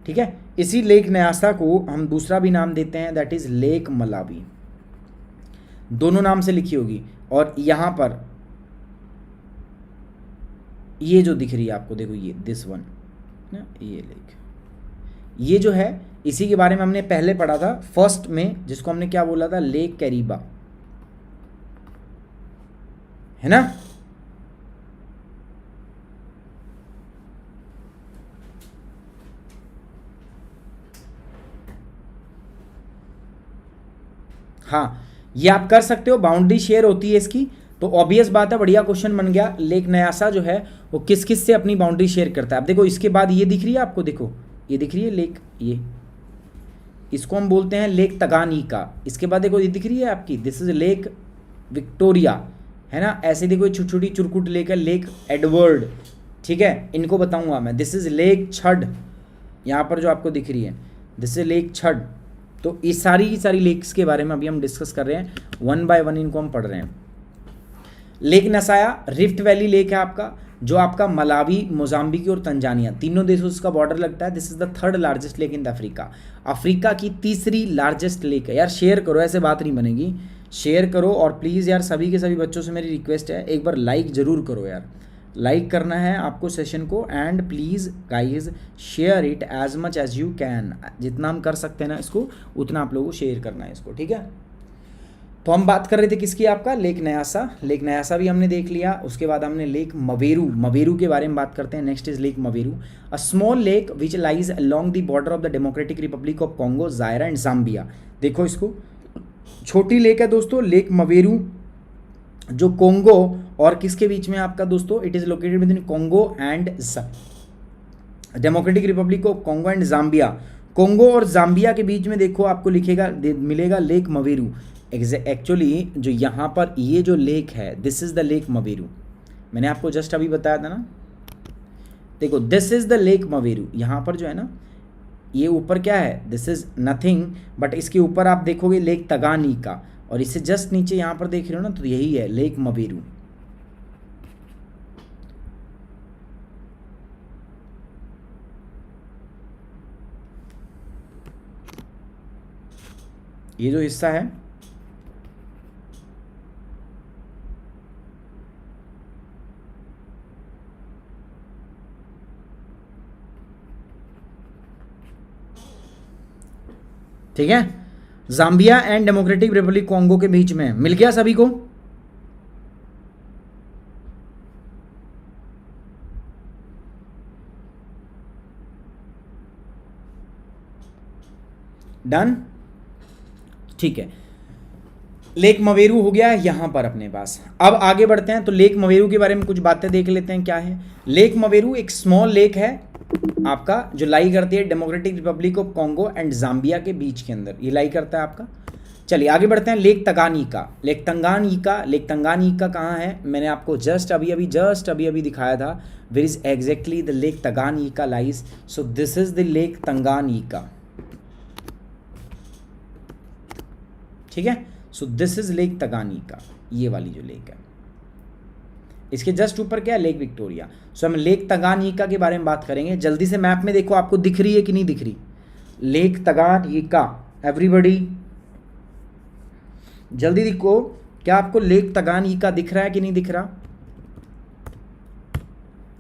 ठीक है। इसी लेक न्यासा को हम दूसरा भी नाम देते हैं, दैट इज लेक मलावी, दोनों नाम से लिखी होगी। और यहाँ पर ये जो दिख रही है आपको, देखो ये दिस वन ना, ये लेक, ये जो है इसी के बारे में हमने पहले पढ़ा था फर्स्ट में, जिसको हमने क्या बोला था, लेक कैरिबा, है ना। हाँ, ये आप कर सकते हो, बाउंड्री शेयर होती है इसकी, तो ऑब्वियस बात है, बढ़िया क्वेश्चन बन गया। लेक न्यासा जो है वो किस किस से अपनी बाउंड्री शेयर करता है। अब देखो इसके बाद ये दिख रही है आपको, देखो ये दिख रही है लेक, ये इसको हम बोलते हैं लेक तंगानिका। इसके बाद देखो ये दिख रही है आपकी, दिस इज लेक विक्टोरिया, है ना। ऐसे देखो छोटी छोटी चुरकुट लेक है, लेक एडवर्ड, ठीक है, इनको बताऊंगा मैं। दिस इज लेक छड, यहाँ पर जो आपको दिख रही है, दिस इज लेक छड। तो ये सारी की सारी लेक्स के बारे में अभी हम डिस्कस कर रहे हैं, वन बाय वन इनको हम पढ़ रहे हैं। लेक नसाया रिफ्ट वैली लेक है आपका, जो आपका मलावी, मोजाम्बिक और तंजानिया तीनों देशों से इसका बॉर्डर लगता है। This is the third largest lake in the Africa, Africa की तीसरी लार्जेस्ट लेक है। यार शेयर करो, ऐसे बात नहीं बनेगी, शेयर करो। और प्लीज़ यार सभी के सभी बच्चों से मेरी रिक्वेस्ट है, एक बार लाइक ज़रूर करो यार, लाइक करना है आपको सेशन को, and please guys share it as much as you can, जितना हम कर सकते हैं ना इसको, उतना आप लोगों को शेयर करना है इसको, ठीक है। तो हम बात कर रहे थे किसकी, आपका लेक न्यासा। लेक न्यासा भी हमने देख लिया। उसके बाद हमने लेक मवेरू, मवेरू के बारे में बात करते हैं। Next is lake मवेरू, a small lake which lies along the border of the democratic Republic of Congo, Zaira and Zambia. देखो इसको, छोटी लेक है दोस्तों लेक मवेरू, जो कोंगो और किसके बीच में आपका दोस्तों, it is located with in Congo and democratic Republic of Congo and Zambia. Congo और जाम्बिया के बीच में देखो आपको लिखेगा, मिलेगा लेक मवेरू। एक्चुअली जो यहाँ पर ये जो लेक है, दिस इज द लेक मवेरू, मैंने आपको जस्ट अभी बताया था ना, देखो दिस इज द लेक मवेरू। यहाँ पर जो है ना, ये ऊपर क्या है, दिस इज नथिंग, बट इसके ऊपर आप देखोगे लेक तंगानिका, और इससे जस्ट नीचे यहाँ पर देख रहे हो ना, तो यही है लेक मवेरू। ये जो हिस्सा है, ठीक है, Zambia and democratic Republic Congo के बीच में, मिल गया सभी को। डन, ठीक है। लेक मवेरू हो गया यहाँ पर अपने पास। अब आगे बढ़ते हैं, तो लेक मवेरू के बारे में कुछ बातें देख लेते हैं क्या है। लेक मवेरू एक स्मॉल लेक है आपका, जो लाई करती है democratic Republic of Congo and Zambia के बीच के अंदर, ये लाई करता है आपका। चलिए आगे बढ़ते हैं। Lake Tanganyika, Lake Tanganyika, Lake Tanganyika कहाँ है, मैंने आपको जस्ट अभी दिखाया था। Where is exactly the Lake Tanganyika lies, so this is the Lake Tanganyika, ठीक है। So this is Lake Tanganyika, ये वाली जो लेक है। इसके जस्ट ऊपर क्या है, लेक विक्टोरिया। सो हम लेक तंगानिका के बारे में बात करेंगे। जल्दी से मैप में देखो आपको दिख रही है कि नहीं दिख रही, लेक तंगानिका, एवरीबॉडी जल्दी देखो क्या आपको लेक तंगानिका दिख रहा है कि नहीं दिख रहा?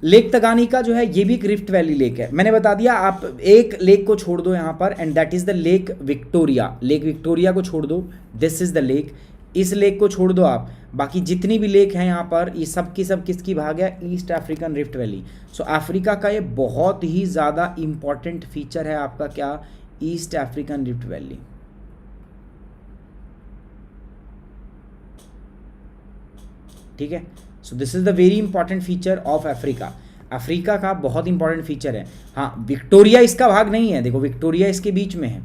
लेक तंगानिका जो है ये भी एक रिफ्ट वैली लेक है। मैंने बता दिया, आप एक लेक को छोड़ दो यहाँ पर, and that is the Lake Victoria. Lake Victoria को छोड़ दो, दिस इज द लेक। इस लेक को छोड़ दो आप, बाकी जितनी भी लेक हैं यहाँ पर ये सब की सब किसकी भाग है? East African Rift Valley. So Africa का ये बहुत ही ज़्यादा इंपॉर्टेंट फीचर है आपका, क्या? East African Rift valley. ठीक है, so this is the very important feature of Africa. Africa का बहुत इंपॉर्टेंट फीचर है। हाँ, विक्टोरिया इसका भाग नहीं है, देखो विक्टोरिया इसके बीच में है,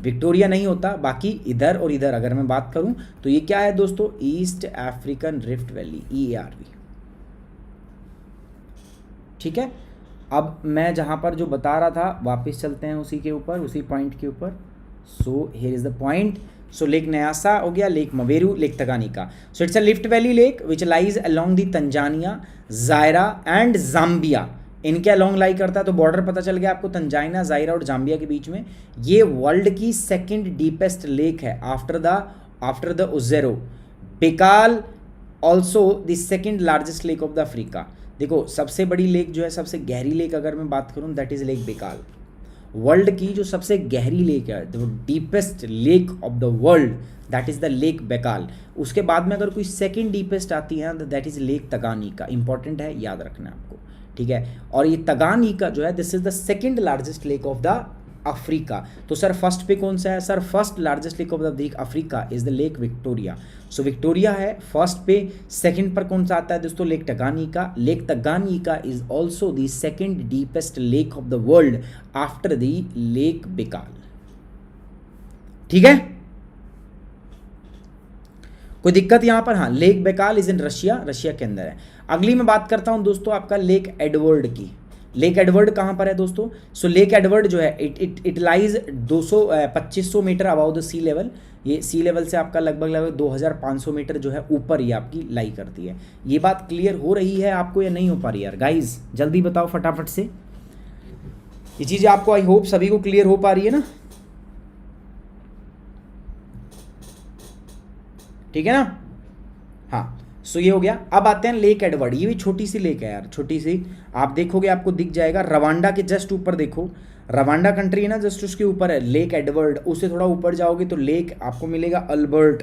विक्टोरिया नहीं होता। बाकी इधर और इधर अगर मैं बात करूं तो ये क्या है दोस्तों? East African Rift valley, EARV। ठीक है, अब मैं जहां पर जो बता रहा था वापस चलते हैं उसी के ऊपर, उसी पॉइंट के ऊपर। So here is the point. So Lake Nyasa हो गया, Lake Mweru, Lake Tanganyika. So it's a lift valley lake which lies along the Tanzania, Zaire and Zambia. इनके अलोंग लाई करता है, तो बॉर्डर पता चल गया आपको, तंजानिया, जायरा और जाम्बिया के बीच में। ये वर्ल्ड की सेकंड डीपेस्ट लेक है आफ्टर द उजेरो। Baikal also the second largest lake of the Africa. देखो सबसे बड़ी लेक जो है, सबसे गहरी लेक अगर मैं बात करूं, that is lake Baikal. World की जो सबसे गहरी लेक है, the deepest lake of the world, that is the lake Baikal. उसके बाद में अगर कोई सेकंड डीपेस्ट आती है, that is Lake Tanganyika. Important है, याद रखना आपको। ठीक है, और ये तंगानिका जो है, this is the second largest lake of the Africa. तो सर फर्स्ट पे कौन सा है? Sir first largest lake of the Africa is the Lake Victoria. So Victoria है फर्स्ट पे। सेकंड पर कौन सा आता है दोस्तों? Lake Tanganyika. Lake Tanganyika is also the second deepest lake of the world after the lake Baikal. ठीक है, कोई दिक्कत यहां पर? हाँ, lake Baikal is in Russia, Russia के अंदर है। अगली मैं बात करता हूं दोस्तों आपका लेक एडवर्ड की। लेक एडवर्ड कहां पर है दोस्तों? सो लेक एडवर्ड जो है it lies 2500 metre above the sea level. ये सी लेवल से आपका लगभग 2500 मीटर जो है ऊपर ये आपकी लाई करती है। ये बात क्लियर हो रही है आपको या नहीं हो पा रही यार? गाइज जल्दी बताओ फटाफट से, ये चीज़ आपको आई होप सभी को क्लियर हो पा रही है ना? ठीक है ना? हाँ, सो ये हो गया। अब आते हैं लेक एडवर्ड। ये भी छोटी सी लेक है यार, छोटी सी। आप देखोगे आपको दिख जाएगा, रवांडा के जस्ट ऊपर देखो, रवांडा कंट्री है ना, जस्ट उसके ऊपर है लेक एडवर्ड। उससे थोड़ा ऊपर जाओगे तो लेक आपको मिलेगा अल्बर्ट।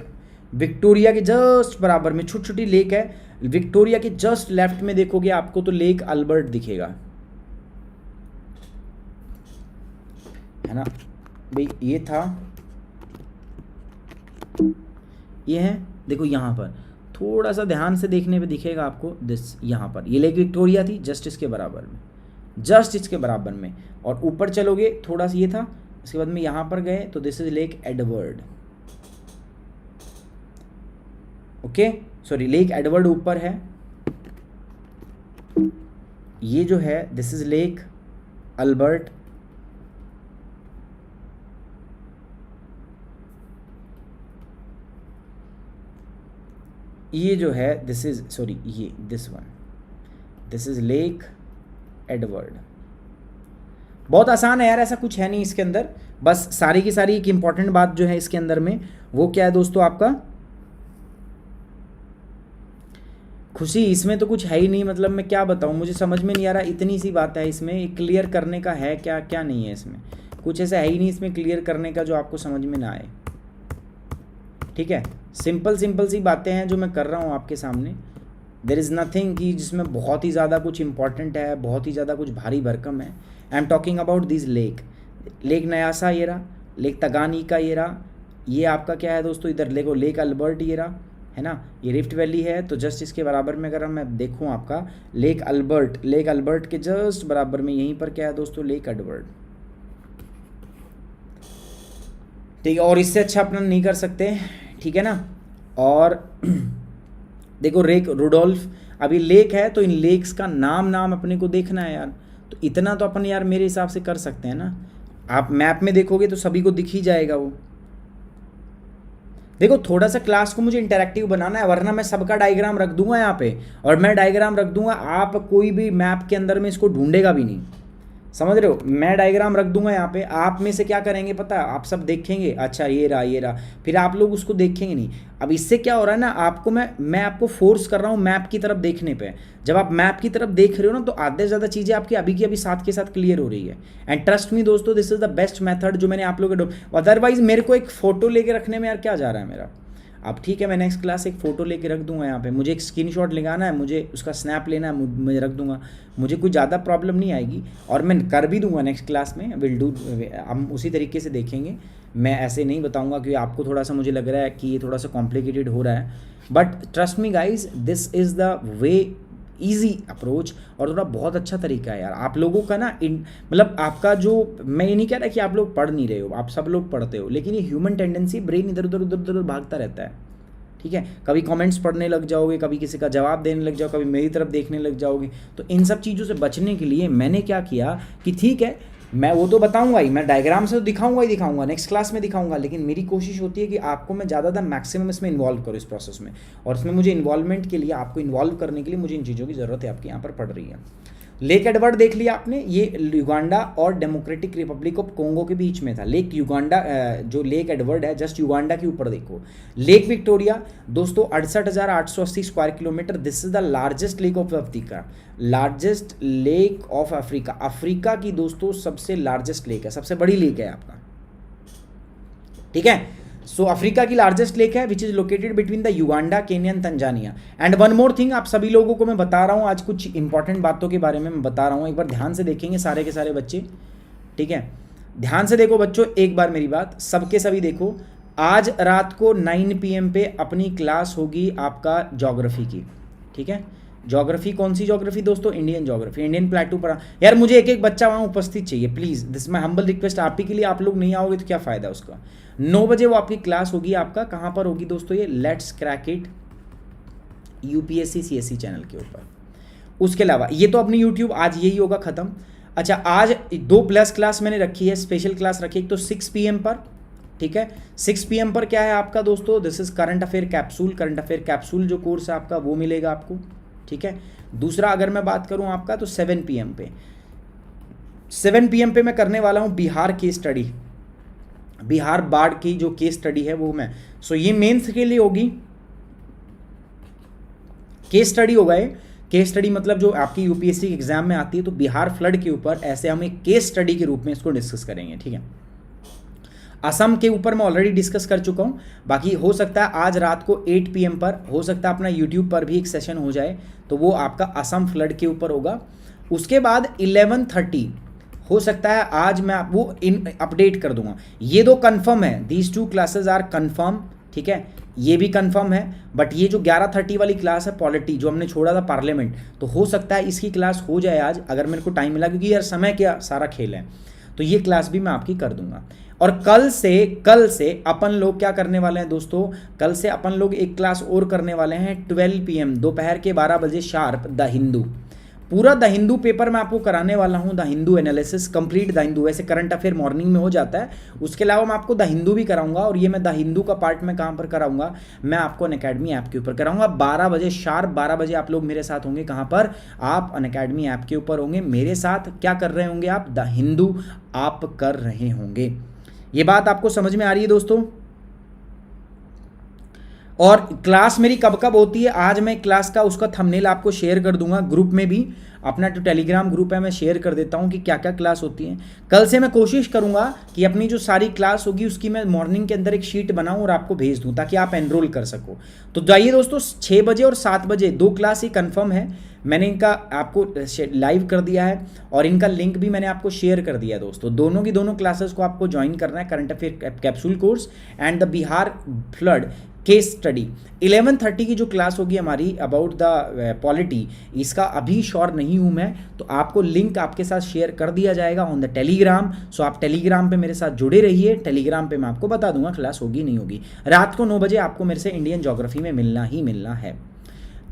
विक्टोरिया के जस्ट बराबर में छोटी छोटी लेक है। विक्टोरिया के जस्ट लेफ्ट में देखोगे आपको तो लेक अल्बर्ट दिखेगा, है ना भाई? ये था, ये है, देखो यहाँ पर थोड़ा सा ध्यान से देखने पे दिखेगा आपको दिस, यहाँ पर ये लेक विक्टोरिया थी जस्ट इसके बराबर में, जस्ट इसके बराबर में। और ऊपर चलोगे थोड़ा सा ये था, इसके बाद में यहाँ पर गए तो this is lake Edward. Okay, sorry, lake Edward ऊपर है। ये जो है दिस इज लेक अल्बर्ट। ये जो है दिस इज, सॉरी, ये this one, this is lake Edward. बहुत आसान है यार, ऐसा कुछ है नहीं इसके अंदर। बस सारी की सारी एक इंपॉर्टेंट बात जो है इसके अंदर में, वो क्या है दोस्तों आपका? खुशी इसमें तो कुछ है ही नहीं, मतलब मैं क्या बताऊं, मुझे समझ में नहीं आ रहा। इतनी सी बात है इसमें, क्लियर करने का है क्या क्या नहीं है इसमें, कुछ ऐसा है ही नहीं इसमें क्लियर करने का जो आपको समझ में ना आए। ठीक है, सिंपल सी बातें हैं जो मैं कर रहा हूँ आपके सामने। देयर इज़ नथिंग कि जिसमें बहुत ही ज़्यादा कुछ इंपॉर्टेंट है, बहुत ही ज़्यादा कुछ भारी भरकम है। I am talking about this lake, Lake Nyasa ये रहा, लेक तंगानिका ये रहा, ये आपका क्या है दोस्तों, इधर देखो लेक अल्बर्ट ये रहा, है ना, ये रिफ्ट वैली है। तो जस्ट इसके बराबर में अगर मैं देखूँ आपका लेक अल्बर्ट, लेक अल्बर्ट के जस्ट बराबर में यहीं पर क्या है दोस्तों, लेक एडवर्ड। ठीक है, और इससे अच्छा अपना नहीं कर सकते, ठीक है ना। और देखो लेक रुडोल्फ, अभी लेक है तो इन लेक्स का नाम अपने को देखना है यार। तो इतना तो अपन यार मेरे हिसाब से कर सकते हैं ना। आप मैप में देखोगे तो सभी को दिख ही जाएगा वो। देखो थोड़ा सा क्लास को मुझे इंटरेक्टिव बनाना है, वरना मैं सबका डायग्राम रख दूंगा यहाँ पे, और मैं डायग्राम रख दूंगा, आप कोई भी मैप के अंदर में इसको ढूंढेगा भी नहीं। समझ रहे हो? मैं डायग्राम रख दूंगा यहाँ पे, आप में से क्या करेंगे पता है, आप सब देखेंगे, अच्छा ये रहा ये रहा, फिर आप लोग उसको देखेंगे नहीं। अब इससे क्या हो रहा है ना, आपको मैं आपको फोर्स कर रहा हूँ मैप की तरफ देखने पे। जब आप मैप की तरफ देख रहे हो ना, तो आधे से ज़्यादा चीज़ें आपकी अभी की अभी साथ के साथ क्लियर हो रही है। एंड ट्रस्ट मी दोस्तों, this is the best method जो मैंने आप लोगों को, अदरवाइज मेरे को एक फोटो लेके रखने में यार क्या जा रहा है मेरा। अब ठीक है, मैं नेक्स्ट क्लास एक फ़ोटो लेके रख दूंगा यहाँ पे, मुझे एक स्क्रीनशॉट लगाना है, मुझे उसका स्नैप लेना है, मैं रख दूंगा, मुझे कोई ज़्यादा प्रॉब्लम नहीं आएगी, और मैं कर भी दूंगा नेक्स्ट क्लास में, विल डू, हम उसी तरीके से देखेंगे। मैं ऐसे नहीं बताऊंगा क्योंकि आपको थोड़ा सा मुझे लग रहा है कि ये थोड़ा सा कॉम्प्लिकेटेड हो रहा है, but trust me guys, this is the way, easy approach, और थोड़ा बहुत अच्छा तरीका है यार आप लोगों का ना। मतलब आपका जो, मैं ये नहीं कह रहा कि आप लोग पढ़ नहीं रहे हो, आप सब लोग पढ़ते हो, लेकिन ये ह्यूमन टेंडेंसी, ब्रेन इधर उधर उधर उधर भागता रहता है, ठीक है। कभी कमेंट्स पढ़ने लग जाओगे, कभी किसी का जवाब देने लग जाओ, कभी मेरी तरफ देखने लग जाओगे। तो इन सब चीज़ों से बचने के लिए मैंने क्या किया कि ठीक है, मैं वो तो बताऊंगा ही, मैं डायग्राम से तो दिखाऊंगा ही दिखाऊंगा, नेक्स्ट क्लास में दिखाऊंगा, लेकिन मेरी कोशिश होती है कि आपको मैं ज़्यादा मैक्सिमम इसमें इन्वॉल्व करूँ इस प्रोसेस में, और इसमें मुझे इन्वॉल्वमेंट के लिए, आपको इन्वॉल्व करने के लिए मुझे इन चीज़ों की ज़रूरत है, आपके यहाँ पर पड़ रही है। लेक एडवर्ड देख लिया आपने, ये युगांडा और डेमोक्रेटिक रिपब्लिक ऑफ कोंगो के बीच में था। लेक युगांडा, जो लेक एडवर्ड है जस्ट युगांडा के ऊपर देखो। लेक विक्टोरिया दोस्तों 68,880 square kilometre, this is the largest lake of Africa, largest lake of Africa, Africa की दोस्तों सबसे लार्जेस्ट लेक है, सबसे बड़ी लेक है आपका, ठीक है। सो अफ्रीका की लार्जेस्ट लेक है विच is located between the Uganda, Kenya and Tanzania. And one more thing, आप सभी लोगों को मैं बता रहा हूँ आज कुछ इंपॉर्टेंट बातों के बारे में मैं बता रहा हूँ, एक बार ध्यान से देखेंगे सारे के सारे बच्चे, ठीक है। ध्यान से देखो बच्चों, एक बार मेरी बात सबके सभी देखो, आज रात को 9 PM पे अपनी क्लास होगी आपका ज्योग्राफी की, ठीक है। ज्योग्राफी, कौन सी ज्योग्राफी दोस्तों? इंडियन ज्योग्राफी, इंडियन प्लेटू पर। यार मुझे एक एक बच्चा वहाँ उपस्थित चाहिए please, this my humble request, आप ही के लिए, आप लोग नहीं आओगे तो क्या फ़ायदा उसका। 9 बजे वो आपकी क्लास होगी, आपका कहाँ पर होगी दोस्तों? ये let's crack it UPSC CSE channel के ऊपर। उसके अलावा ये तो अपनी यूट्यूब आज यही होगा ख़त्म। अच्छा, आज 2+ क्लास मैंने रखी है, स्पेशल क्लास रखी है, तो 6 PM पर, ठीक है। 6 PM पर क्या है आपका दोस्तों? This is current affair capsule, current affair capsule जो कोर्स है आपका वो मिलेगा आपको, ठीक है। दूसरा अगर मैं बात करूं आपका तो 7 PM पे, 7 PM पे मैं करने वाला हूं बिहार की स्टडी, बिहार बाढ़ की जो केस स्टडी है वो मैं, सो ये मेंस के लिए होगी, केस स्टडी होगा ये। केस स्टडी मतलब जो आपकी UPSC एग्जाम में आती है, तो बिहार फ्लड के ऊपर ऐसे हम एक केस स्टडी के रूप में इसको डिस्कस करेंगे, ठीक है। असम के ऊपर मैं ऑलरेडी डिस्कस कर चुका हूँ, बाकी हो सकता है आज रात को 8 PM पर, हो सकता है अपना यूट्यूब पर भी एक सेशन हो जाए, तो वो आपका असम फ्लड के ऊपर होगा। उसके बाद 11:30 हो सकता है आज मैं वो अपडेट कर दूंगा। ये 2 कन्फर्म है, दीज 2 क्लासेज आर कन्फर्म, ठीक है, ये भी कन्फर्म है। बट ये जो 11:30 वाली क्लास है पॉलिटी, जो हमने छोड़ा था पार्लियामेंट, तो हो सकता है इसकी क्लास हो जाए आज अगर मेरे को टाइम मिला, क्योंकि यार समय क्या सारा खेल है, तो ये क्लास भी मैं आपकी कर दूंगा। और कल से अपन लोग क्या करने वाले हैं दोस्तों? कल से अपन लोग एक क्लास और करने वाले हैं 12 PM, दोपहर के 12 बजे शार्प, द हिंदू, पूरा द हिंदू पेपर मैं आपको कराने वाला हूँ, the Hindu analysis complete, the Hindu, वैसे करंट अफेयर मॉर्निंग में हो जाता है, उसके अलावा मैं आपको द हिंदू भी कराऊंगा, और ये मैं द हिंदू का पार्ट में कहाँ पर कराऊंगा? मैं आपको अनअकैडमी ऐप के ऊपर कराऊंगा, 12 बजे शार्प, 12 बजे आप लोग मेरे साथ होंगे, कहाँ पर? आप अनअकैडमी ऐप के ऊपर होंगे मेरे साथ, क्या कर रहे होंगे आप? द हिंदू आप कर रहे होंगे। ये बात आपको समझ में आ रही है दोस्तों? और क्लास मेरी कब कब होती है, आज मैं क्लास का उसका थंबनेल आपको शेयर कर दूंगा ग्रुप में भी, अपना जो टेलीग्राम ग्रुप है मैं शेयर कर देता हूं कि क्या क्या क्लास होती है। कल से मैं कोशिश करूंगा कि अपनी जो सारी क्लास होगी उसकी मैं मॉर्निंग के अंदर एक शीट बनाऊं और आपको भेज दूं, ताकि आप एनरोल कर सको। तो जाइए दोस्तों, 6 बजे और 7 बजे 2 क्लास ही कन्फर्म है, मैंने इनका आपको लाइव कर दिया है, और इनका लिंक भी मैंने आपको शेयर कर दिया है दोस्तों। दोनों की दोनों क्लासेस को आपको ज्वाइन करना है, current affair capsule course and the Bihar flood case study. 11:30 की जो क्लास होगी हमारी अबाउट द पॉलिटी, इसका अभी श्योर नहीं हूँ मैं, तो आपको लिंक आपके साथ शेयर कर दिया जाएगा ऑन द टेलीग्राम। सो आप टेलीग्राम पे मेरे साथ जुड़े रहिए, टेलीग्राम पे मैं आपको बता दूंगा क्लास होगी नहीं होगी। रात को 9 बजे आपको मेरे से इंडियन ज्योग्राफी में मिलना ही मिलना है।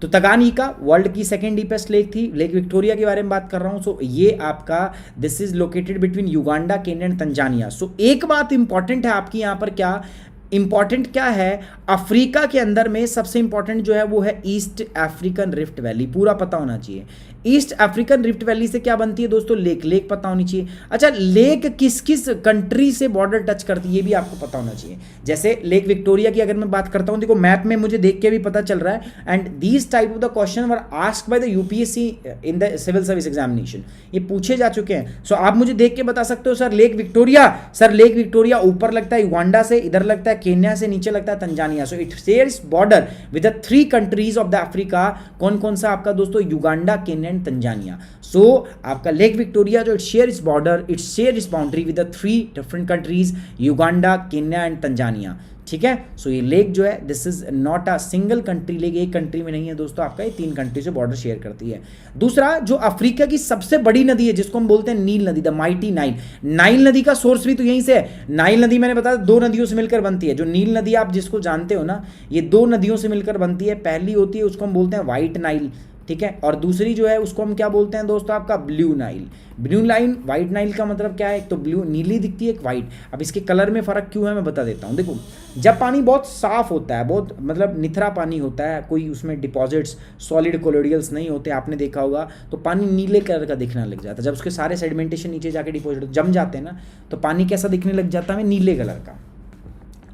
तो तंगानिका वर्ल्ड की सेकेंड डीपेस्ट लेक थी, लेक विक्टोरिया के बारे में बात कर रहा हूँ। सो ये आपका this is located between Uganda, Kenya and Tanzania. So एक बात इंपॉर्टेंट है आपकी यहाँ पर, क्या इंपॉर्टेंट क्या है? अफ्रीका के अंदर में सबसे इंपॉर्टेंट जो है वो है ईस्ट अफ्रीकन रिफ्ट वैली, पूरा पता होना चाहिए। ईस्ट अफ्रीकन रिफ्ट वैली से क्या बनती है दोस्तों, लेक। लेक पता होनी चाहिए। अच्छा, लेक किस किस कंट्री से बॉर्डर टच करती है ये भी आपको पता होना चाहिए। जैसे लेक विक्टोरिया की अगर मैं बात करता हूं, देखो मैप में मुझे देख के भी पता चल रहा है। And these type of the question were asked by the UPSC in the civil service examination, ये पूछे जा चुके हैं। सो आप मुझे देख के बता सकते हो sir lake Victoria, sir lake Victoria ऊपर लगता है युगांडा से, इधर लगता है केन्या से, नीचे लगता है Tanzania. So it shares border with the 3 countries of the Africa. कौन कौन सा आपका दोस्तों, युगांडा, केन्या एंड तंजानिया। सो आपका लेक विक्टोरिया जो it shares border, it shares boundary with the 3 different countries, Uganda, Kenya and Tanzania. ठीक है। सो ये लेक जो है this is not a single country lake, एक कंट्री में नहीं है दोस्तों, आपका ये 3 कंट्री से बॉर्डर शेयर करती है। दूसरा, जो अफ्रीका की सबसे बड़ी नदी है जिसको हम बोलते हैं नील नदी, द माइटी नाइल। नाइल नदी का सोर्स भी तो यहीं से है। नाइल नदी मैंने बताया 2 नदियों से मिलकर बनती है। जो नील नदी आप जिसको जानते हो ना, ये 2 नदियों से मिलकर बनती है। पहली होती है उसको हम बोलते हैं व्हाइट नाइल, ठीक है, और दूसरी जो है उसको हम क्या बोलते हैं दोस्तों, आपका blue Nile. Blue Nile, white Nile का मतलब क्या है, एक तो ब्लू नीली दिखती है, एक व्हाइट। अब इसके कलर में फ़र्क क्यों है मैं बता देता हूँ। देखो, जब पानी बहुत साफ होता है, बहुत मतलब निथरा पानी होता है, कोई उसमें डिपॉजिट्स, सॉलिड कोलोडियल्स नहीं होते, आपने देखा होगा, तो पानी नीले कलर का दिखने लग जाता है। जब उसके सारे सेडिमेंटेशन नीचे जाके डिपॉजिट जम जाते हैं ना, तो पानी कैसा दिखने लग जाता है, नीले कलर का।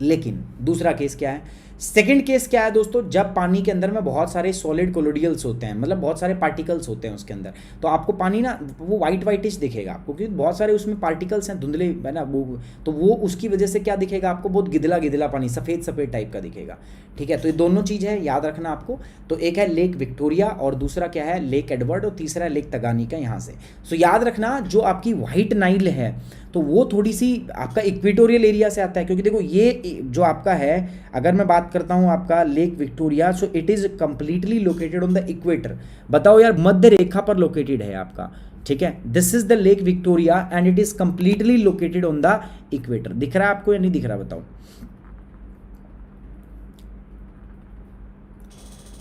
लेकिन दूसरा केस क्या है, सेकंड केस क्या है दोस्तों, जब पानी के अंदर में बहुत सारे सॉलिड कोलोडियल्स होते हैं, मतलब बहुत सारे पार्टिकल्स होते हैं उसके अंदर, तो आपको पानी ना वो वाइट वाइटिश दिखेगा आपको, क्योंकि बहुत सारे उसमें पार्टिकल्स हैं, धुंधले है ना वो, तो वो उसकी वजह से क्या दिखेगा आपको, बहुत गिदला गिदला पानी, सफ़ेद सफ़ेद टाइप का दिखेगा। ठीक है, तो ये दोनों चीज़ है, याद रखना आपको। तो एक है लेक विक्टोरिया और दूसरा क्या है, लेक एडवर्ड, और तीसरा है लेक तगानिका यहाँ से। सो याद रखना, जो आपकी वाइट नाइल है तो वो थोड़ी सी आपका इक्वेटोरियल एरिया से आता है, क्योंकि देखो ये जो आपका है, अगर मैं बात करता हूँ आपका lake Victoria, so it is completely located on the equator. बताओ यार, मध्य रेखा पर लोकेटेड है आपका। ठीक है, this is the Lake Victoria and it is completely located on the equator. दिख रहा है आपको या नहीं दिख रहा, बताओ।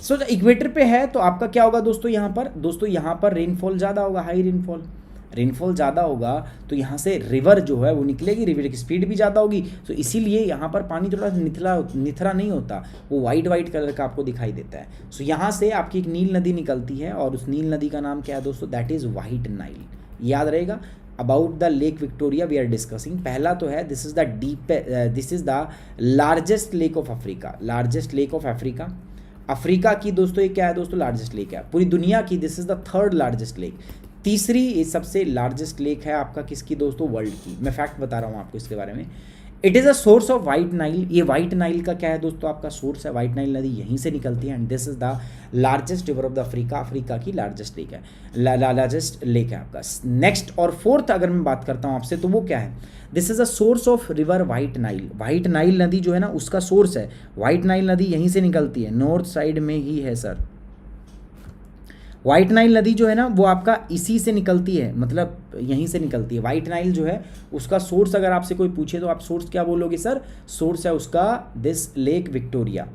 सो इक्वेटर पे है तो आपका क्या होगा दोस्तों, यहाँ पर रेनफॉल ज़्यादा होगा, हाई रेनफॉल ज़्यादा होगा, तो यहाँ से रिवर जो है वो निकलेगी, रिवर की स्पीड भी ज़्यादा होगी, तो इसीलिए यहाँ पर पानी थोड़ा निथरा नहीं होता, वो वाइट कलर का आपको दिखाई देता है। सो यहाँ से आपकी एक नील नदी निकलती है और उस नील नदी का नाम क्या है दोस्तों, दैट इज़ वाइट नाइल। याद रहेगा। About the Lake Victoria we are discussing. पहला तो है this is the largest lake of Africa, largest lake of Africa. Africa की दोस्तों ये क्या है दोस्तों, लार्जेस्ट लेक है। पूरी दुनिया की this is the 3rd largest lake. तीसरी सबसे लार्जेस्ट लेक है आपका किसकी दोस्तों, वर्ल्ड की। मैं फैक्ट बता रहा हूँ आपको इसके बारे में। It is a source of white Nile. ये वाइट नाइल का क्या है दोस्तों, आपका सोर्स है, वाइट नाइल नदी यहीं से निकलती है। And this is the largest river of the Africa, Africa की लार्जेस्ट लेक है, लार्जेस्ट लेक है आपका। नेक्स्ट और फोर्थ अगर मैं बात करता हूँ आपसे, तो वो क्या है, this is a source of river white Nile. White Nile नदी जो है ना उसका सोर्स है, वाइट नाइल नदी यहीं से निकलती है, नॉर्थ साइड में ही है सर। वाइट नाइल नदी जो है ना वो आपका इसी से निकलती है, मतलब यहीं से निकलती है। वाइट नाइल जो है उसका सोर्स अगर आपसे कोई पूछे तो आप सोर्स क्या बोलोगे सर, सोर्स है उसका this Lake Victoria.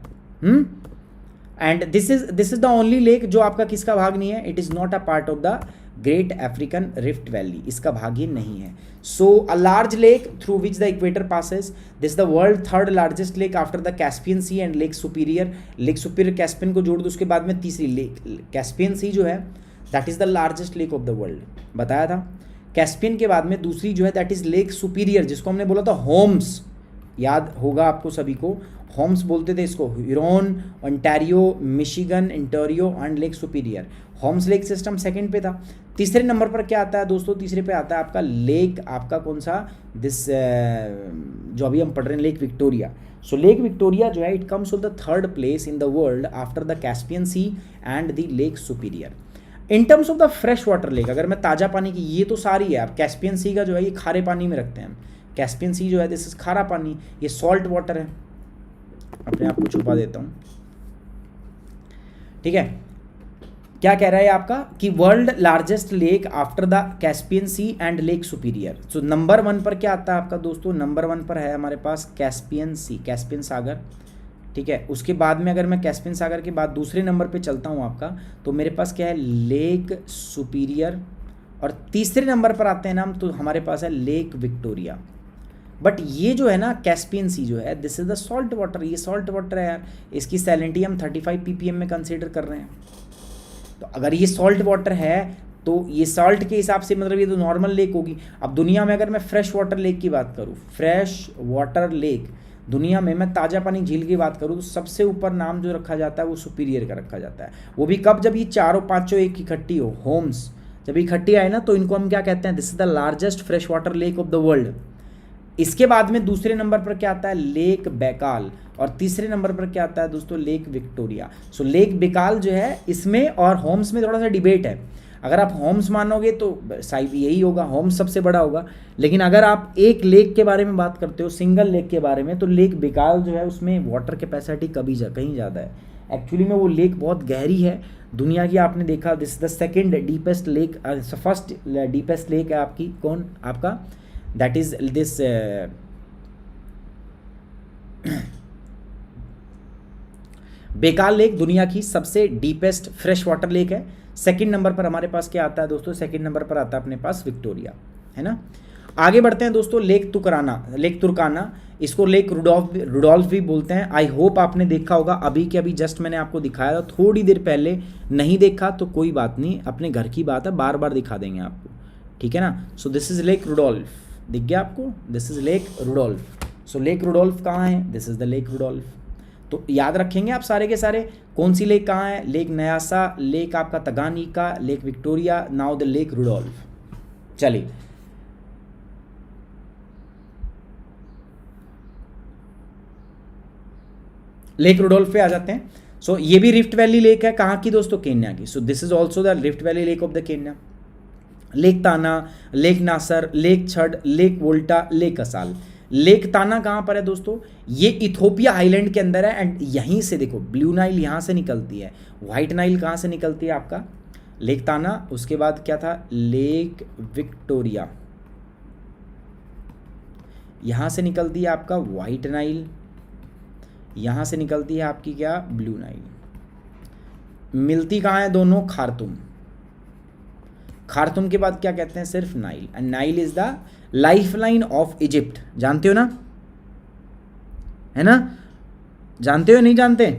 And this is the only lake जो आपका किसका भाग नहीं है, it is not a part of the Great African Rift Valley, इसका भाग ये नहीं है। So a large lake through which the equator passes, this the world 3rd largest lake after the Caspian Sea and Lake Superior. Lake Superior Caspian को जोड़ दो, उसके बाद में तीसरी लेक कैस्पियन सी जो है that is the largest lake of the world, बताया था। कैस्पियन के बाद में दूसरी जो है दैट इज़ लेक सुपीरियर, जिसको हमने बोला था होम्स, याद होगा आपको सभी को, होम्स बोलते थे इसको, Huron, Ontario, Michigan, Ontario and Lake Superior. Homes lake system second पे था। तीसरे नंबर पर क्या आता है दोस्तों, तीसरे पे आता है आपका लेक, आपका कौन सा, दिस जो अभी हम पढ़ रहे हैं Lake Victoria. So Lake Victoria जो है it comes on the 3rd place in the world after the Caspian Sea and the Lake Superior. In terms of the fresh water lake, अगर मैं ताज़ा पानी की, ये तो सारी है, आप कैस्पियन सी का जो है ये खारे पानी में रखते हैं, कैस्पियन सी जो है दिस इज खारा पानी, ये सॉल्ट वाटर है। अपने आप को छुपा देता हूँ, ठीक है। क्या कह रहा है आपका कि world largest lake after the Caspian Sea and Lake Superior. So number 1 पर क्या आता है आपका दोस्तों, नंबर 1 पर है हमारे पास कैस्पियन सी, कैस्पियन सागर, ठीक है। उसके बाद में अगर मैं कैस्पियन सागर के बाद दूसरे नंबर पे चलता हूँ आपका, तो मेरे पास क्या है, लेक सुपीरियर, और तीसरे नंबर पर आते हैं ना हम, तो हमारे पास है लेक विक्टोरिया। बट ये जो है ना कैस्पियन सी जो है this is the salt water, ये सॉल्ट वाटर है यार, इसकी सैलिनिटी हम 35 ppm में कंसीडर कर रहे हैं। तो अगर ये सॉल्ट वाटर है तो ये सॉल्ट के हिसाब से मतलब ये तो नॉर्मल लेक होगी। अब दुनिया में अगर मैं फ्रेश वाटर लेक की बात करूँ, फ्रेश वाटर लेक दुनिया में मैं ताज़ा पानी झील की बात करूँ तो सबसे ऊपर नाम जो रखा जाता है वो सुपीरियर का रखा जाता है। वो भी कब, जब ये चारों पाँचों एक इकट्ठी हो, होम्स जब इकट्ठी आए ना, तो इनको हम क्या कहते हैं, this is the largest fresh water lake of the world. इसके बाद में दूसरे नंबर पर क्या आता है, लेक बैकाल, और तीसरे नंबर पर क्या आता है दोस्तों, lake Victoria. So lake Baikal जो है इसमें और होम्स में थोड़ा सा डिबेट है। अगर आप होम्स मानोगे तो शायद यही होगा, होम्स सबसे बड़ा होगा। लेकिन अगर आप एक लेक के बारे में बात करते हो, सिंगल लेक के बारे में, तो लेक बैकाल जो है उसमें वाटर कैपेसिटी कहीं ज़्यादा है। एक्चुअली में वो लेक बहुत गहरी है, दुनिया की आपने देखा, this the second deepest lake, first deepest lake है आपकी कौन, आपका that is this Baikal lake दुनिया की सबसे डीपेस्ट फ्रेश वाटर लेक है। सेकंड नंबर पर हमारे पास क्या आता है दोस्तों, सेकंड नंबर पर आता है अपने पास विक्टोरिया, है ना। आगे बढ़ते हैं दोस्तों, लेक तुर्काना, इसको लेक रुडोल्फ भी बोलते हैं। आई होप आपने देखा होगा, अभी के अभी जस्ट मैंने आपको दिखाया था थोड़ी देर पहले, नहीं देखा तो कोई बात नहीं, अपने घर की बात है, बार बार दिखा देंगे आपको, ठीक है ना। So this is Lake Rudolf, दिख गया आपको, this is Lake Rudolf. So Lake Rudolf कहाँ है, this is the Lake Rudolf. तो याद रखेंगे आप सारे के सारे, कौन सी लेक कहाँ है, लेक न्यासा, लेक आपका Tanganyika, Lake Victoria, now the Lake Rudolf. चलिए लेक रुडोल्फ पे आ जाते हैं। सो ये भी रिफ्ट वैली लेक है, कहाँ की दोस्तों, केन्या की। सो this is also the rift valley lake of the Kenya. Lake ताना, लेक नासर, लेक छड़, लेक वोल्टा, लेक असाल। लेक ताना कहाँ पर है दोस्तों, ये इथोपिया आइलैंड के अंदर है। एंड यहीं से देखो ब्लू नाइल यहाँ से निकलती है, व्हाइट नाइल कहाँ से निकलती है आपका, लेक ताना। उसके बाद क्या था, लेक विक्टोरिया, यहाँ से निकलती है आपका व्हाइट नाइल, यहाँ से निकलती है आपकी क्या, ब्लू नाइल। मिलती कहाँ है दोनों, खार्तुम। खार्तुम के बाद क्या कहते हैं, सिर्फ Nile. And Nile is the lifeline of Egypt, जानते हो ना, है ना, जानते हो नहीं जानते,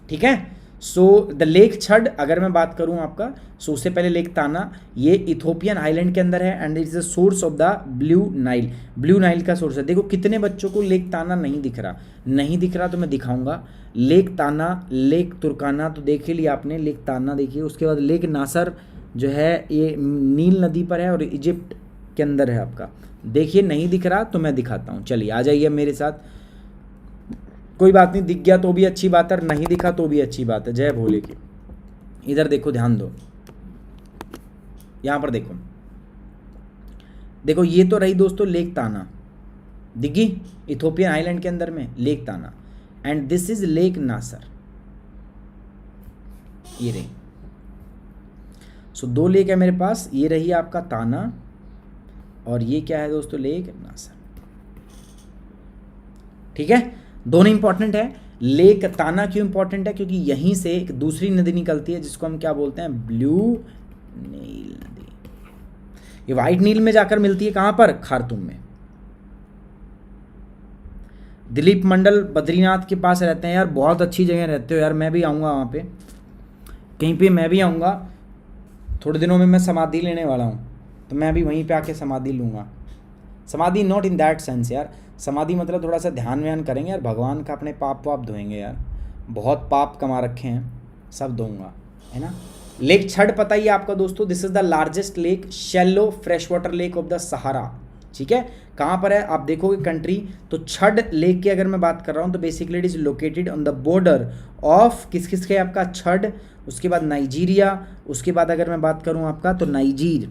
ठीक है। सो द लेक छड़ अगर मैं बात करूं आपका, सो उससे पहले लेक ताना, ये इथोपियन आइलैंड के अंदर है and it is the source of the blue Nile. Blue Nile का सोर्स है। देखो कितने बच्चों को लेक ताना नहीं दिख रहा तो मैं दिखाऊंगा। लेक ताना, लेक तुर्काना तो देख ही लिया आपने, लेक ताना देखिए। उसके बाद लेक नासर जो है ये नील नदी पर है और इजिप्ट के अंदर है आपका, देखिए नहीं दिख रहा तो मैं दिखाता हूँ। चलिए आ जाइए मेरे साथ, कोई बात नहीं, दिख गया तो भी अच्छी बात है, नहीं दिखा तो भी अच्छी बात है, जय भोले की। इधर देखो, ध्यान दो, यहाँ पर देखो, देखो ये तो रही दोस्तों लेक ताना, दिखी इथोपियन आइलैंड के अंदर में लेक ताना। एंड दिस इज लेक नासर, ये रही। सो दो लेक है मेरे पास, ये रही आपका ताना और ये क्या है दोस्तों, लेक नासर, ठीक है। दोनों इंपॉर्टेंट है। लेक ताना क्यों इंपॉर्टेंट है, क्योंकि यहीं से एक दूसरी नदी निकलती है जिसको हम क्या बोलते हैं, ब्लू नील नदी। ये व्हाइट नील में जाकर मिलती है कहां पर, खार्तूम में। दिलीप मंडल बद्रीनाथ के पास रहते हैं यार, बहुत अच्छी जगह रहते हो यार, मैं भी आऊँगा वहाँ पे, कहीं पे मैं भी आऊँगा थोड़े दिनों में। मैं समाधि लेने वाला हूँ तो मैं भी वहीं पे आके समाधि लूँगा। समाधि नॉट इन दैट सेंस यार, समाधि मतलब थोड़ा सा ध्यान व्यान करेंगे यार, भगवान का अपने पाप वाप धोएंगे यार, बहुत पाप कमा रखे हैं, सब धोऊंगा, है ना। लेक छड़ पता ही है आपका दोस्तों, this is the largest lake, shallow fresh water lake of the Sahara, ठीक है। कहाँ पर है आप देखोगे कंट्री, तो छड़ लेक की अगर मैं बात कर रहा हूँ तो basically it is located on the border of किस के आपका छड़, उसके बाद नाइजीरिया, उसके बाद अगर मैं बात करूँ आपका तो नाइजीर,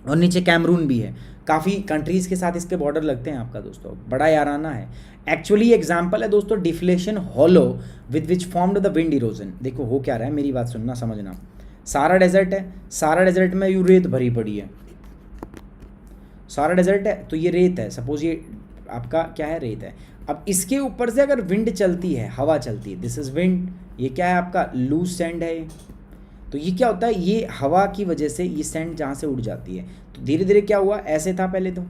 और नीचे कैमरून भी है। काफ़ी कंट्रीज़ के साथ इसके बॉर्डर लगते हैं आपका दोस्तों, बड़ा याराना है। एक्चुअली एग्जांपल है दोस्तों deflation hollow with which formed the wind erosion. देखो हो क्या रहा है, मेरी बात सुनना समझना। सारा डेजर्ट है, सारा डेजर्ट में यू रेत भरी पड़ी है, सारा डेजर्ट है तो ये रेत है, सपोज ये आपका क्या है, रेत है। अब इसके ऊपर से अगर विंड चलती है, हवा चलती है, दिस इज विंड, ये क्या है आपका लूज सैंड है। तो ये क्या होता है, ये हवा की वजह से ये सैंड जहाँ से उड़ जाती है, तो धीरे धीरे क्या हुआ, ऐसे था पहले तो,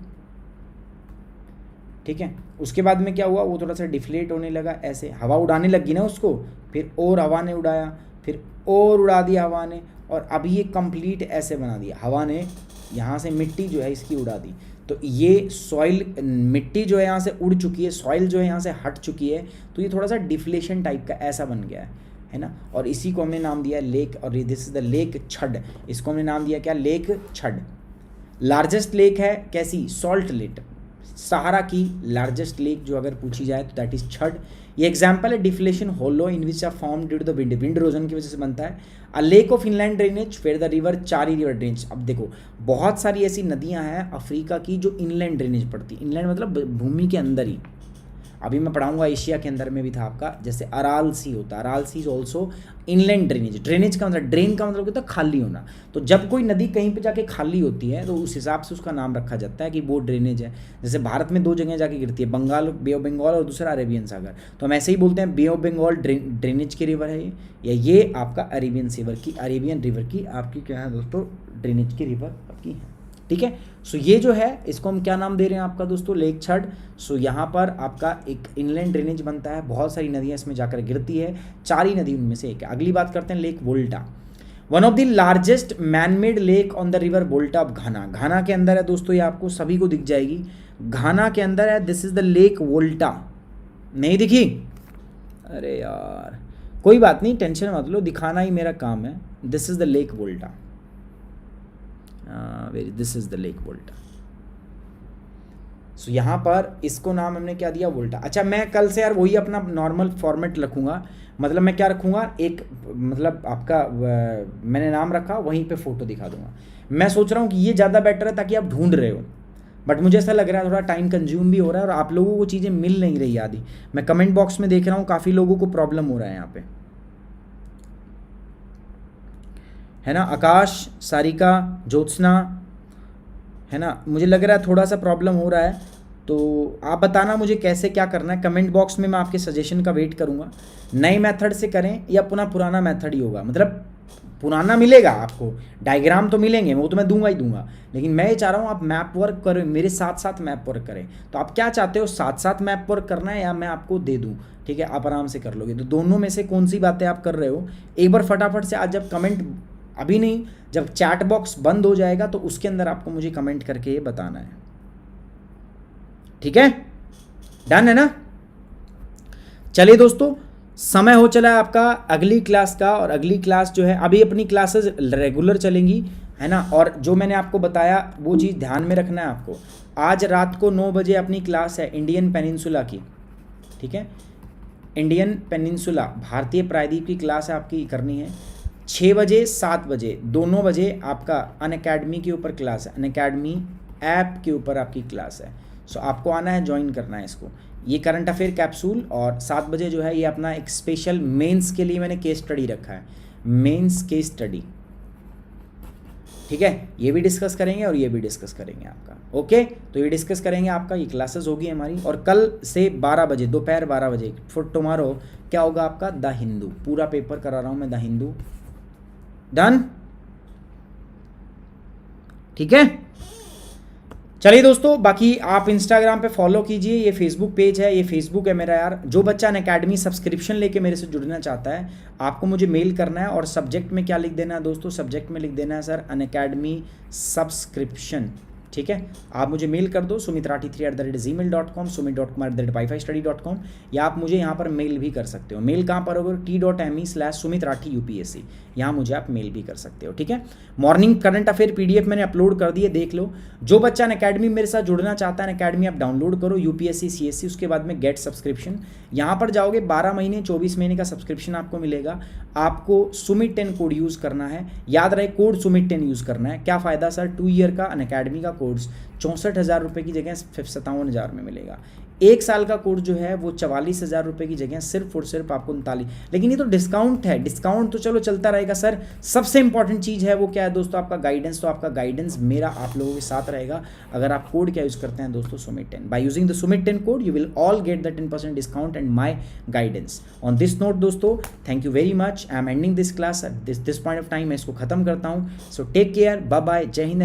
ठीक है। उसके बाद में क्या हुआ, वो थोड़ा सा डिफ्लेट होने लगा, ऐसे हवा उड़ाने लगी ना उसको, फिर और हवा ने उड़ाया, फिर और उड़ा दिया हवा ने, और अभी ये कंप्लीट ऐसे बना दिया हवा ने, यहाँ से मिट्टी जो है इसकी उड़ा दी। तो ये सॉइल, मिट्टी जो है यहाँ से उड़ चुकी है, सॉइल जो है यहाँ से हट चुकी है, तो ये थोड़ा सा डिफ्लेशन टाइप का ऐसा बन गया है ना। और इसी को हमने नाम दिया लेक, और दिस इज द लेक छड़, इसको हमने नाम दिया क्या, लेक छड़। लार्जेस्ट लेक है कैसी, सॉल्ट लेक, सहारा की लार्जेस्ट लेक जो अगर पूछी जाए तो दैट इज छड़। ये एग्जाम्पल है deflation hollow in which are form due to the wind, wind erosion की वजह से बनता है। A lake of inland drainage fair the river Chari river drainage. अब देखो बहुत सारी ऐसी नदियां हैं अफ्रीका की जो इनलैंड ड्रेनेज पड़ती, इनलैंड मतलब भूमि के अंदर ही। अभी मैं पढ़ाऊंगा एशिया के अंदर में भी था आपका, जैसे अराल सी होता है, Aral Sea is also inland drainage. Drainage का मतलब, ड्रेन का मतलब होता है खाली होना। तो जब कोई नदी कहीं पे जाके खाली होती है तो उस हिसाब से उसका नाम रखा जाता है कि वो ड्रेनेज है। जैसे भारत में 2 जगह जाके गिरती है, बंगाल, बे ऑफ बंगाल, और दूसरा अरेबियन सागर। तो हम ऐसे ही बोलते हैं बे ऑफ बंगाल ड्रेनेज की रिवर है ये, या ये आपका अरेबियन रिवर की आपकी क्या है दोस्तों, ड्रेनेज की रिवर आपकी है, ठीक है। सो ये जो है इसको हम क्या नाम दे रहे हैं आपका दोस्तों, लेक छड़। सो यहाँ पर आपका एक इनलैंड ड्रेनेज बनता है, बहुत सारी नदियाँ इसमें जाकर गिरती है, 4 ही नदी उनमें से एक है। अगली बात करते हैं Lake Volta, one of the largest manmade lake on the river Volta of Ghana. Ghana के अंदर है दोस्तों, ये आपको सभी को दिख जाएगी, घाना के अंदर है, दिस इज द लेक वोल्टा। नहीं दिखी, अरे यार कोई बात नहीं, टेंशन मत लो, दिखाना ही मेरा काम है। This is the Lake Volta, this is the Lake Volta. So यहाँ पर इसको नाम हमने क्या दिया, वोल्टा। अच्छा मैं कल से यार वही अपना नॉर्मल फॉर्मेट रखूँगा, मतलब मैं क्या रखूँगा, एक मतलब आपका मैंने नाम रखा वहीं पे फ़ोटो दिखा दूंगा। मैं सोच रहा हूँ कि ये ज़्यादा बेटर है ताकि आप ढूंढ रहे हो, बट मुझे ऐसा लग रहा है थोड़ा टाइम कंज्यूम भी हो रहा है और आप लोगों को चीज़ें मिल नहीं रही आदि। मैं कमेंट बॉक्स में देख रहा हूँ काफ़ी लोगों को प्रॉब्लम हो रहा है यहाँ पे, है ना। आकाश, सारिका, ज्योत्सना, है ना, मुझे लग रहा है थोड़ा सा प्रॉब्लम हो रहा है, तो आप बताना मुझे कैसे क्या करना है। कमेंट बॉक्स में मैं आपके सजेशन का वेट करूँगा। नए मेथड से करें या पुराना मेथड ही होगा, मतलब पुराना मिलेगा आपको, डायग्राम तो मिलेंगे, वो तो मैं दूंगा ही दूंगा, लेकिन मैं ये चाह रहा हूँ आप मैप वर्क करें, मेरे साथ साथ मैप वर्क करें। तो आप क्या चाहते हो, साथ साथ मैप वर्क करना है या मैं आपको दे दूँ, ठीक है, आप आराम से कर लोगे। तो दोनों में से कौन सी बातें आप कर रहे हो, एक बार फटाफट से आज, जब कमेंट अभी नहीं, जब चैट बॉक्स बंद हो जाएगा तो उसके अंदर आपको मुझे कमेंट करके ये बताना है, ठीक है, डन है ना। चलिए दोस्तों, समय हो चला है आपका अगली क्लास का, और अगली क्लास जो है, अभी अपनी क्लासेस रेगुलर चलेंगी, है ना। और जो मैंने आपको बताया वो चीज़ ध्यान में रखना है आपको। आज रात को 9 बजे अपनी क्लास है इंडियन पेनिनसुला की, ठीक है, इंडियन पेनिनसुला, भारतीय प्रायद्वीप की क्लास है आपकी करनी है। 6 बजे 7 बजे दोनों बजे आपका अनअकैडमी के ऊपर क्लास है, अनअकैडमी ऐप के ऊपर आपकी क्लास है। सो आपको आना है, ज्वाइन करना है इसको। ये करंट अफेयर कैप्सूल, और 7 बजे जो है ये अपना एक स्पेशल मेंस के लिए मैंने केस स्टडी रखा है, मेंस केस स्टडी, ठीक है। ये भी डिस्कस करेंगे और ये भी डिस्कस करेंगे आपका, ओके। तो ये डिस्कस करेंगे आपका, ये क्लासेस होगी हमारी, और कल से 12 बजे, दोपहर 12 बजे फॉर टुमारो क्या होगा आपका, द हिंदू, पूरा पेपर करा रहा हूँ मैं, द हिंदू, डन, ठीक है। चलिए दोस्तों, बाकी आप इंस्टाग्राम पे फॉलो कीजिए, ये फेसबुक पेज है, ये फेसबुक है मेरा यार। जो बच्चा अनअकैडमी सब्सक्रिप्शन लेके मेरे से जुड़ना चाहता है, आपको मुझे मेल करना है, और सब्जेक्ट में क्या लिख देना है दोस्तों, सब्जेक्ट में लिख देना है सर अनअकैडमी सब्सक्रिप्शन, ठीक है। आप मुझे मेल कर दो sumitrathi3@gmail.com, sumit.kumar@wifistudy.com, या आप मुझे यहाँ पर मेल भी कर सकते हो। मेल कहाँ पर होगा, t.me/sumitrathi_upsc, यहाँ मुझे आप मेल भी कर सकते हो, ठीक है। मॉर्निंग करंट अफेयर PDF मैंने अपलोड कर दिए, देख लो। जो बच्चा अनअकैडमी मेरे साथ जुड़ना चाहता है, अनअकैडमी आप डाउनलोड करो, UPSC CSC, उसके बाद में गेट सब्सक्रिप्शन, यहाँ पर जाओगे 12 महीने 24 महीने का सब्सक्रिप्शन आपको मिलेगा। आपको सुमित 10 कोड यूज़ करना है, याद रहे कोड सुमित 10 यूज़ करना है। क्या फ़ायदा सर, 2 ईयर का अनअकैडमी का कोर्स 64,000 रुपये की जगह 57,000 में मिलेगा। 1 साल का कोर्स जो है वो 44,000 रुपये की जगह सिर्फ और सिर्फ आपको 39, लेकिन ये तो डिस्काउंट है, डिस्काउंट तो चलो चलता रहेगा सर। सबसे इंपॉर्टेंट चीज़ है वो क्या है दोस्तों, आपका गाइडेंस। तो आपका गाइडेंस मेरा आप लोगों के साथ रहेगा अगर आप कोड क्या यूज़ करते हैं दोस्तों, Sumit 10। By using the Sumit 10 code you will all get the 10% discount and my guidance. On this note दोस्तों, thank you very much, I am ending this class at this point of time, मैं इसको खत्म करता हूँ। So take care, bye bye, जय हिंद।